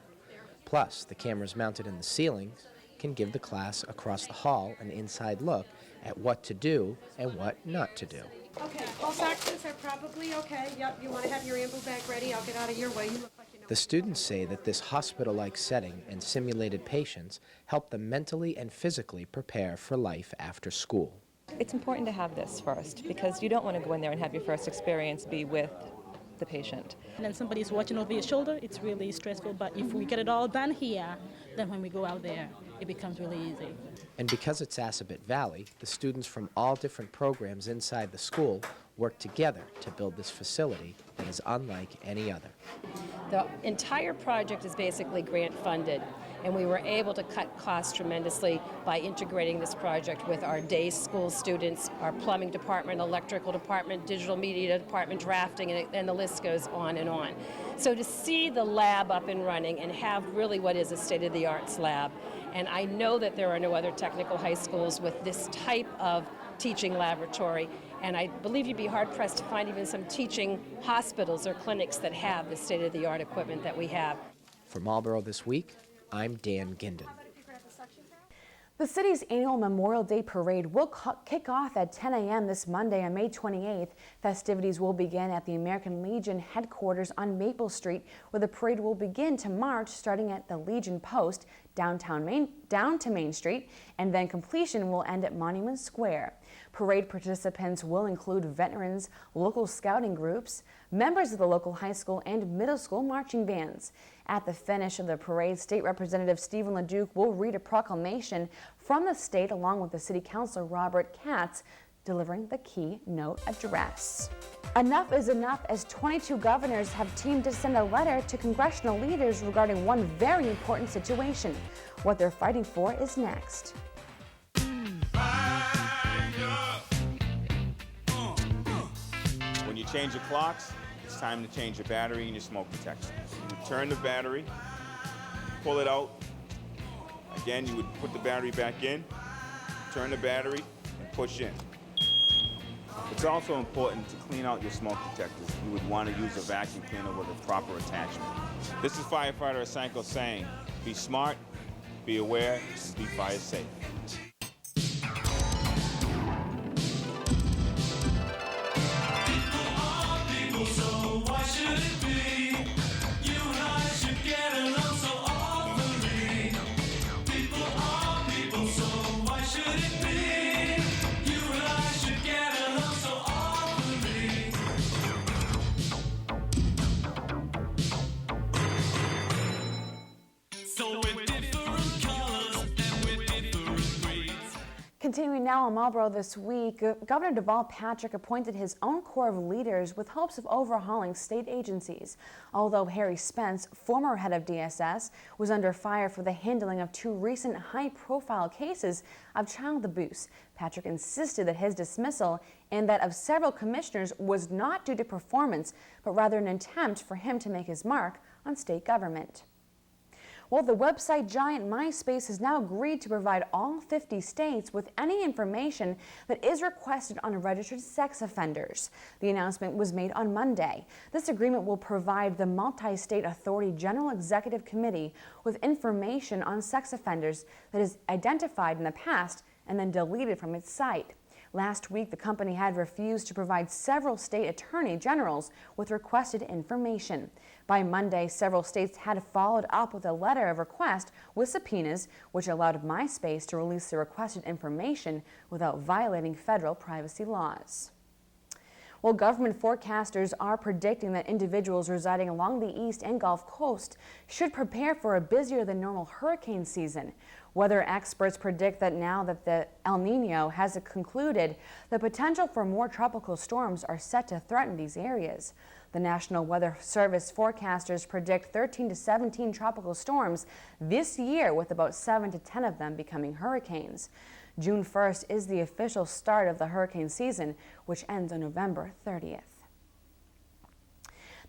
Plus, the cameras mounted in the ceilings can give the class across the hall an inside look at what to do and what not to do. Okay, pulse oxys are probably okay. Yep, you want to have your ambu bag ready. I'll get out of your way. You look like you know. The students say that this hospital-like setting and simulated patients help them mentally and physically prepare for life after school. It's important to have this first because you don't want to go in there and have your first experience be with the patient. And then somebody's watching over your shoulder, it's really stressful, but if we get it all done here, then when we go out there, it becomes really easy. And because it's Assabet Valley, the students from all different programs inside the school work together to build this facility that is unlike any other. The entire project is basically grant funded, and we were able to cut costs tremendously by integrating this project with our day school students, our plumbing department, electrical department, digital media department, drafting, and the list goes on and on. So to see the lab up and running and have really what is a state-of-the-arts lab, and I know that there are no other technical high schools with this type of teaching laboratory, and I believe you'd be hard-pressed to find even some teaching hospitals or clinics that have the state-of-the-art equipment that we have. For Marlborough This Week, I'm Dan Guindon. The city's annual Memorial Day Parade will kick off at 10 a.m. this Monday on May 28th. Festivities will begin at the American Legion headquarters on Maple Street, where the parade will begin to march starting at the Legion Post down to Main Street, and then completion will end at Monument Square. Parade participants will include veterans, local scouting groups, members of the local high school and middle school marching bands. At the finish of the parade, State Representative Stephen LeDuc will read a proclamation from the state along with the City Councilor Robert Katz, delivering the keynote address. Enough is enough, as 22 governors have teamed to send a letter to congressional leaders regarding one very important situation. What they're fighting for is next. When you change your clocks, it's time to change your battery and your smoke detector. You would turn the battery, pull it out. Again, you would put the battery back in, turn the battery, and push in. It's also important to clean out your smoke detectors. You would want to use a vacuum cleaner with a proper attachment. This is firefighter Asanko saying, be smart, be aware, and be fire safe. Continuing now in Marlborough this week, Governor Deval Patrick appointed his own corps of leaders with hopes of overhauling state agencies. Although Harry Spence, former head of DSS, was under fire for the handling of 2 recent high-profile cases of child abuse, Patrick insisted that his dismissal and that of several commissioners was not due to performance, but rather an attempt for him to make his mark on state government. Well, the website giant MySpace has now agreed to provide all 50 states with any information that is requested on registered sex offenders. The announcement was made on Monday. This agreement will provide the Multi-State Authority General Executive Committee with information on sex offenders that is identified in the past and then deleted from its site. Last week, the company had refused to provide several state attorney generals with requested information. By Monday, several states had followed up with a letter of request with subpoenas, which allowed MySpace to release the requested information without violating federal privacy laws. Well, government forecasters are predicting that individuals residing along the east and Gulf Coast should prepare for a busier than normal hurricane season. Weather experts predict that now that the El Nino has concluded, the potential for more tropical storms are set to threaten these areas. The National Weather Service forecasters predict 13 to 17 tropical storms this year, with about 7 to 10 of them becoming hurricanes. June 1st is the official start of the hurricane season, which ends on November 30th.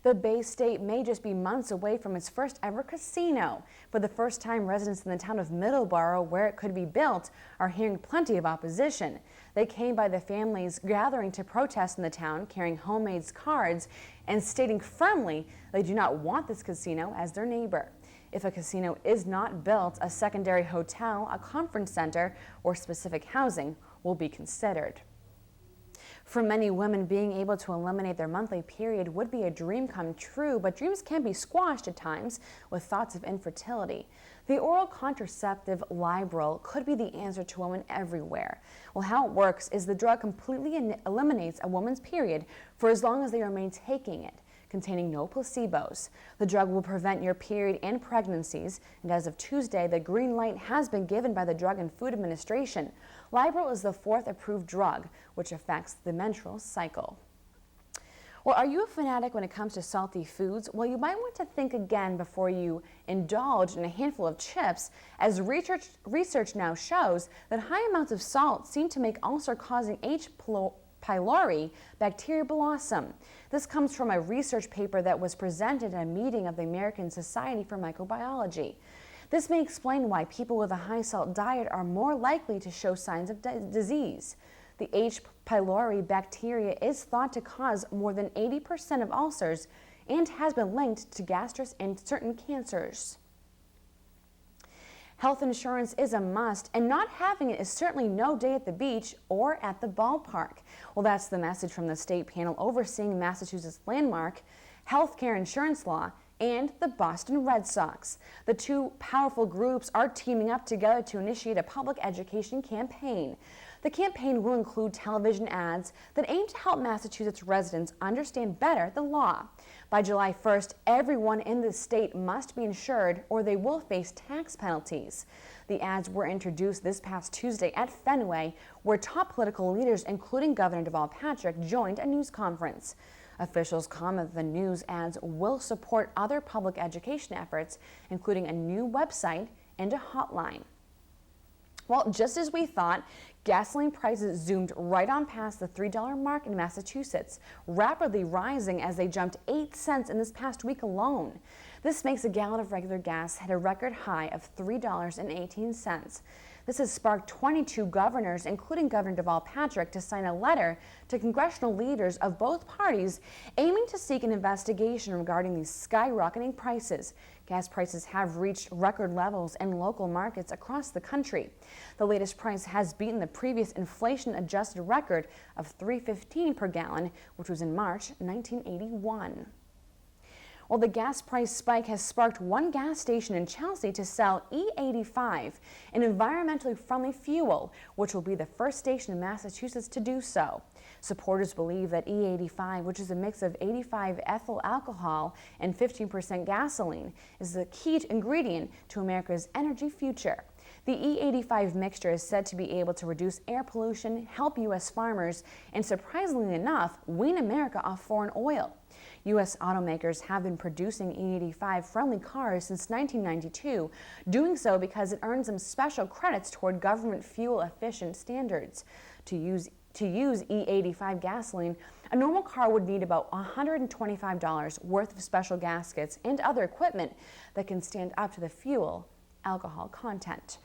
The Bay State may just be months away from its first ever casino. For the first time, residents in the town of Middleborough, where it could be built, are hearing plenty of opposition. They came by the families gathering to protest in the town, carrying homemade cards and stating firmly they do not want this casino as their neighbor. If a casino is not built, a secondary hotel, a conference center, or specific housing will be considered. For many women, being able to eliminate their monthly period would be a dream come true, but dreams can be squashed at times with thoughts of infertility. The oral contraceptive Librel could be the answer to women everywhere. Well, how it works is the drug completely eliminates a woman's period for as long as they remain taking it, containing no placebos. The drug will prevent your period and pregnancies, and as of Tuesday, the green light has been given by the Drug and Food Administration. Librel is the 4th approved drug, which affects the menstrual cycle. Well, are you a fanatic when it comes to salty foods? Well, you might want to think again before you indulge in a handful of chips, as research now shows that high amounts of salt seem to make ulcer-causing H. pylori bacteria blossom. This comes from a research paper that was presented at a meeting of the American Society for Microbiology. This may explain why people with a high salt diet are more likely to show signs of disease. The H. pylori bacteria is thought to cause more than 80% of ulcers and has been linked to gastritis and certain cancers. Health insurance is a must, and not having it is certainly no day at the beach or at the ballpark. Well, that's the message from the state panel overseeing Massachusetts' landmark healthcare insurance law and the Boston Red Sox. The two powerful groups are teaming up together to initiate a public education campaign. The campaign will include television ads that aim to help Massachusetts residents understand better the law. By July 1st, everyone in the state must be insured or they will face tax penalties. The ads were introduced this past Tuesday at Fenway, where top political leaders, including Governor Deval Patrick, joined a news conference. Officials comment that the news ads will support other public education efforts, including a new website and a hotline. Well, just as we thought, gasoline prices zoomed right on past the $3 mark in Massachusetts, rapidly rising as they jumped 8 cents in this past week alone. This makes a gallon of regular gas hit a record high of $3.18. This has sparked 22 governors, including Governor Deval Patrick, to sign a letter to congressional leaders of both parties aiming to seek an investigation regarding these skyrocketing prices. Gas prices have reached record levels in local markets across the country. The latest price has beaten the previous inflation-adjusted record of $3.15 per gallon, which was in March 1981. Well, the gas price spike has sparked one gas station in Chelsea to sell E85, an environmentally friendly fuel, which will be the first station in Massachusetts to do so. Supporters believe that E85, which is a mix of 85 ethyl alcohol and 15% gasoline, is the key ingredient to America's energy future. The E85 mixture is said to be able to reduce air pollution, help U.S. farmers, and surprisingly enough, wean America off foreign oil. U.S. automakers have been producing E85-friendly cars since 1992, doing so because it earns them special credits toward government fuel-efficient standards. To use E85 gasoline, a normal car would need about $125 worth of special gaskets and other equipment that can stand up to the fuel alcohol content.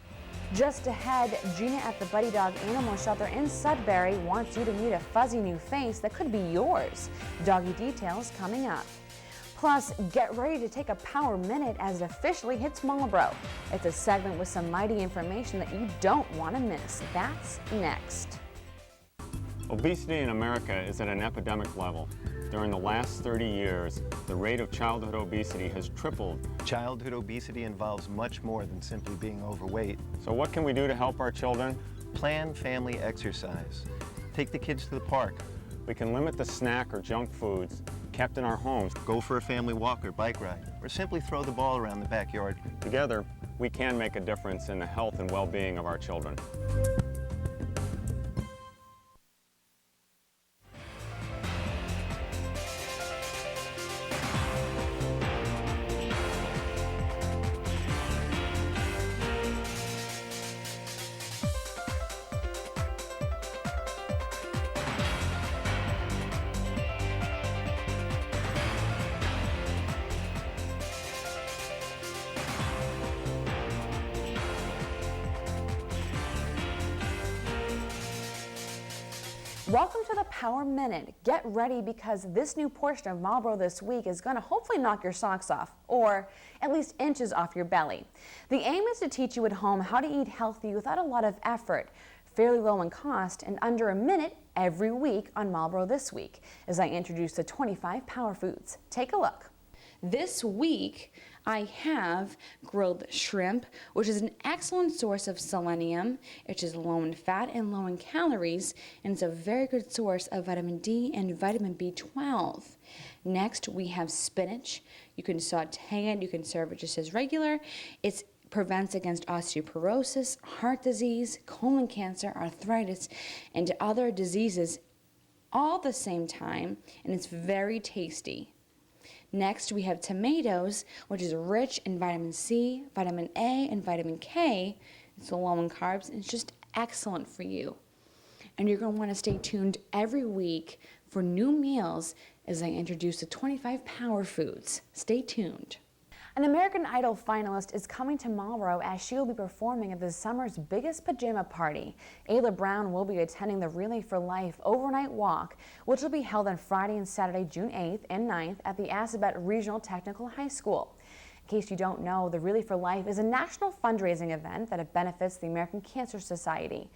Just ahead, Gina at the Buddy Dog Animal Shelter in Sudbury wants you to meet a fuzzy new face that could be yours. Doggy details coming up. Plus, get ready to take a power minute as it officially hits Marlborough. It's a segment with some mighty information that you don't want to miss. That's next. Obesity in America is at an epidemic level. During the last 30 years, the rate of childhood obesity has tripled. Childhood obesity involves much more than simply being overweight. So what can we do to help our children? Plan family exercise. Take the kids to the park. We can limit the snack or junk foods kept in our homes. Go for a family walk or bike ride, or simply throw the ball around the backyard. Together, we can make a difference in the health and well-being of our children. Welcome to the Power Minute. Get ready because this new portion of Marlborough This Week is going to hopefully knock your socks off, or at least inches off your belly. The aim is to teach you at home how to eat healthy without a lot of effort, fairly low in cost, and under a minute every week on Marlborough This Week, as I introduce the 25 power foods. Take a look. This week, I have grilled shrimp, which is an excellent source of selenium. It is low in fat and low in calories, and it's a very good source of vitamin D and vitamin B12. Next, we have spinach. You can saute it, you can serve it just as regular. It prevents against osteoporosis, heart disease, colon cancer, arthritis, and other diseases all at the same time, and it's very tasty. Next, we have tomatoes, which is rich in vitamin C, vitamin A, and vitamin K. It's low in carbs, and it's just excellent for you. And you're going to want to stay tuned every week for new meals as I introduce the 25 power foods. Stay tuned. An American Idol finalist is coming to Marlborough as she will be performing at the summer's biggest pajama party. Ayla Brown will be attending the Relay for Life overnight walk, which will be held on Friday and Saturday, June 8th and 9th at the Assabet Regional Technical High School. In case you don't know, the Relay for Life is a national fundraising event that benefits the American Cancer Society.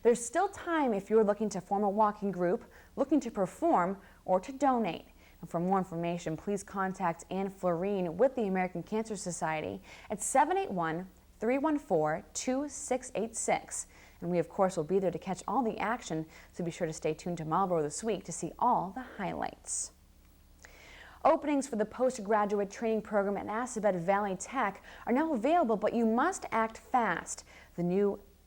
There's still time if you're looking to form a walking group, looking to perform, or to donate. And for more information, please contact Anne Florine with the American Cancer Society at 781-314-2686. And we, of course, will be there to catch all the action, so be sure to stay tuned to Marlborough This Week to see all the highlights. Openings for the postgraduate training program at Assabet Valley Tech are now available, but you must act fast.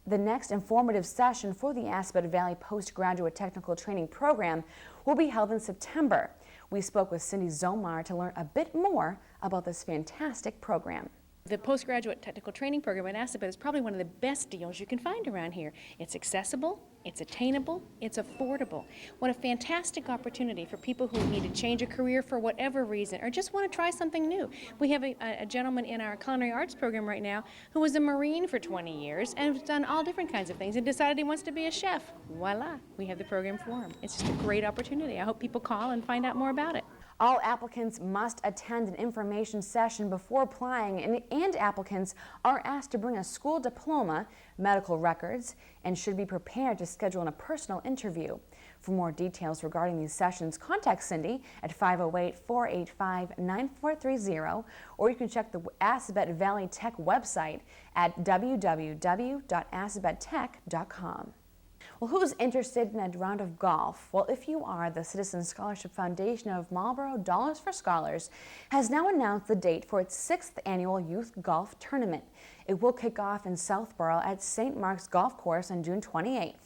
The next informative session for the Assabet Valley Postgraduate Technical Training Program will be held in September. We spoke with Cindy Zomar to learn a bit more about this fantastic program. The postgraduate technical training program at Assabet is probably one of the best deals you can find around here. It's accessible, it's attainable, it's affordable. What a fantastic opportunity for people who need to change a career for whatever reason or just want to try something new. We have a gentleman in our culinary arts program right now who was a Marine for 20 years and has done all different kinds of things and decided he wants to be a chef. Voila, we have the program for him. It's just a great opportunity. I hope people call and find out more about it. All applicants must attend an information session before applying, and applicants are asked to bring a school diploma, medical records, and should be prepared to schedule a personal interview. For more details regarding these sessions, contact Cindy at 508-485-9430, or you can check the Assabet Valley Tech website at www.assabettech.com. Well, who's interested in a round of golf? Well, if you are, the Citizen Scholarship Foundation of Marlborough Dollars for Scholars has now announced the date for its 6th annual youth golf tournament. It will kick off in Southborough at St. Mark's Golf Course on June 28th.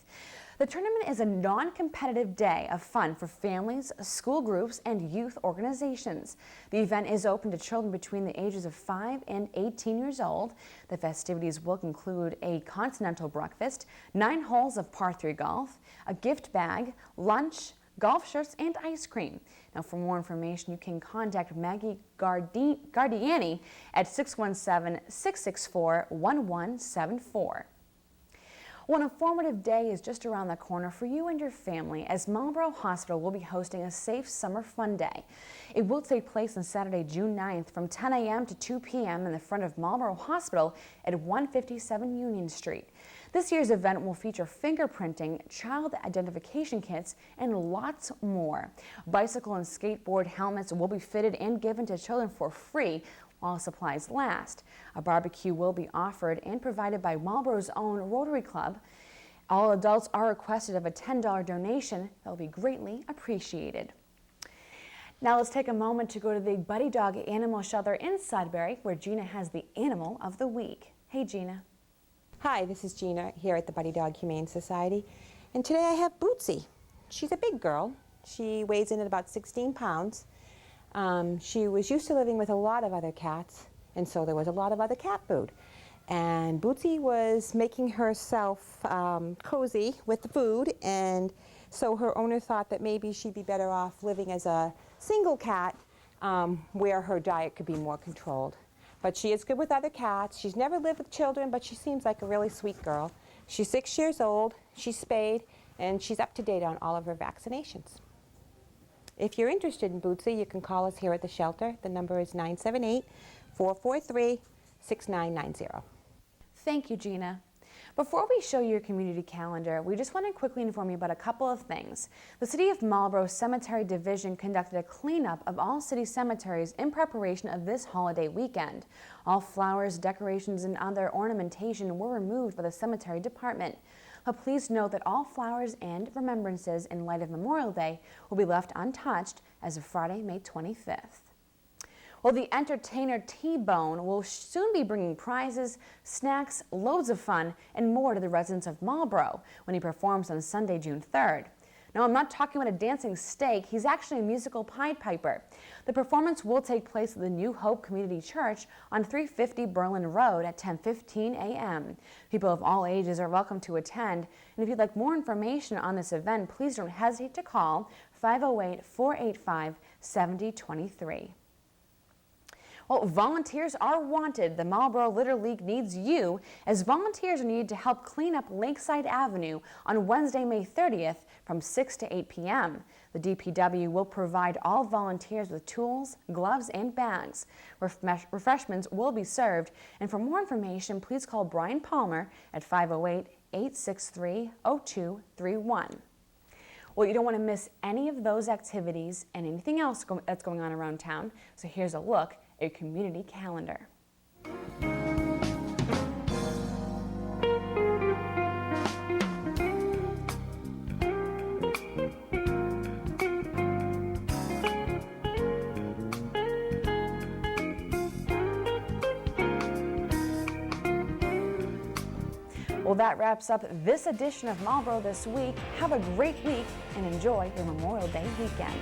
The tournament is a non-competitive day of fun for families, school groups, and youth organizations. The event is open to children between the ages of 5 and 18 years old. The festivities will include a continental breakfast, 9 holes of par 3 golf, a gift bag, lunch, golf shirts, and ice cream. Now, for more information, you can contact Maggie Gardiani at 617-664-1174. Well, an informative day is just around the corner for you and your family, as Marlborough Hospital will be hosting a Safe Summer Fun Day. It will take place on Saturday, June 9th from 10 a.m. to 2 p.m. in the front of Marlborough Hospital at 157 Union Street. This year's event will feature fingerprinting, child identification kits, and lots more. Bicycle and skateboard helmets will be fitted and given to children for free while supplies last. A barbecue will be offered and provided by Marlborough's own Rotary Club. All adults are requested of a $10 donation that will be greatly appreciated. Now let's take a moment to go to the Buddy Dog Animal Shelter in Sudbury, where Gina has the Animal of the Week. Hey, Gina. Hi, this is Gina here at the Buddy Dog Humane Society, and today I have Bootsy. She's a big girl. She weighs in at about 16 pounds. She was used to living with a lot of other cats, and so there was a lot of other cat food. And Bootsy was making herself cozy with the food, and so her owner thought that maybe she'd be better off living as a single cat where her diet could be more controlled. But she is good with other cats. She's never lived with children, but she seems like a really sweet girl. She's 6 years old, she's spayed, and she's up to date on all of her vaccinations. If you're interested in Bootsy, you can call us here at the shelter. The number is 978-443-6990. Thank you, Gina. Before we show you your community calendar, we just want to quickly inform you about a couple of things. The City of Marlborough Cemetery Division conducted a cleanup of all city cemeteries in preparation of this holiday weekend. All flowers, decorations, and other ornamentation were removed by the cemetery department. But please note that all flowers and remembrances in light of Memorial Day will be left untouched as of Friday, May 25th. Well, the entertainer T-Bone will soon be bringing prizes, snacks, loads of fun, and more to the residents of Marlborough when he performs on Sunday, June 3rd. Now, I'm not talking about a dancing steak. He's actually a musical Pied Piper. The performance will take place at the New Hope Community Church on 350 Berlin Road at 10:15 a.m. People of all ages are welcome to attend. And if you'd like more information on this event, please don't hesitate to call 508-485-7023. Well, volunteers are wanted. The Marlborough Litter League needs you, as volunteers are needed to help clean up Lakeside Avenue on Wednesday, May 30th from 6 to 8 p.m. The DPW will provide all volunteers with tools, gloves, and bags. Refreshments will be served, and for more information, please call Brian Palmer at 508-863-0231. Well, you don't want to miss any of those activities and anything else that's going on around town. So here's a look at your community calendar. Well, that wraps up this edition of Marlborough This Week. Have a great week and enjoy your Memorial Day weekend.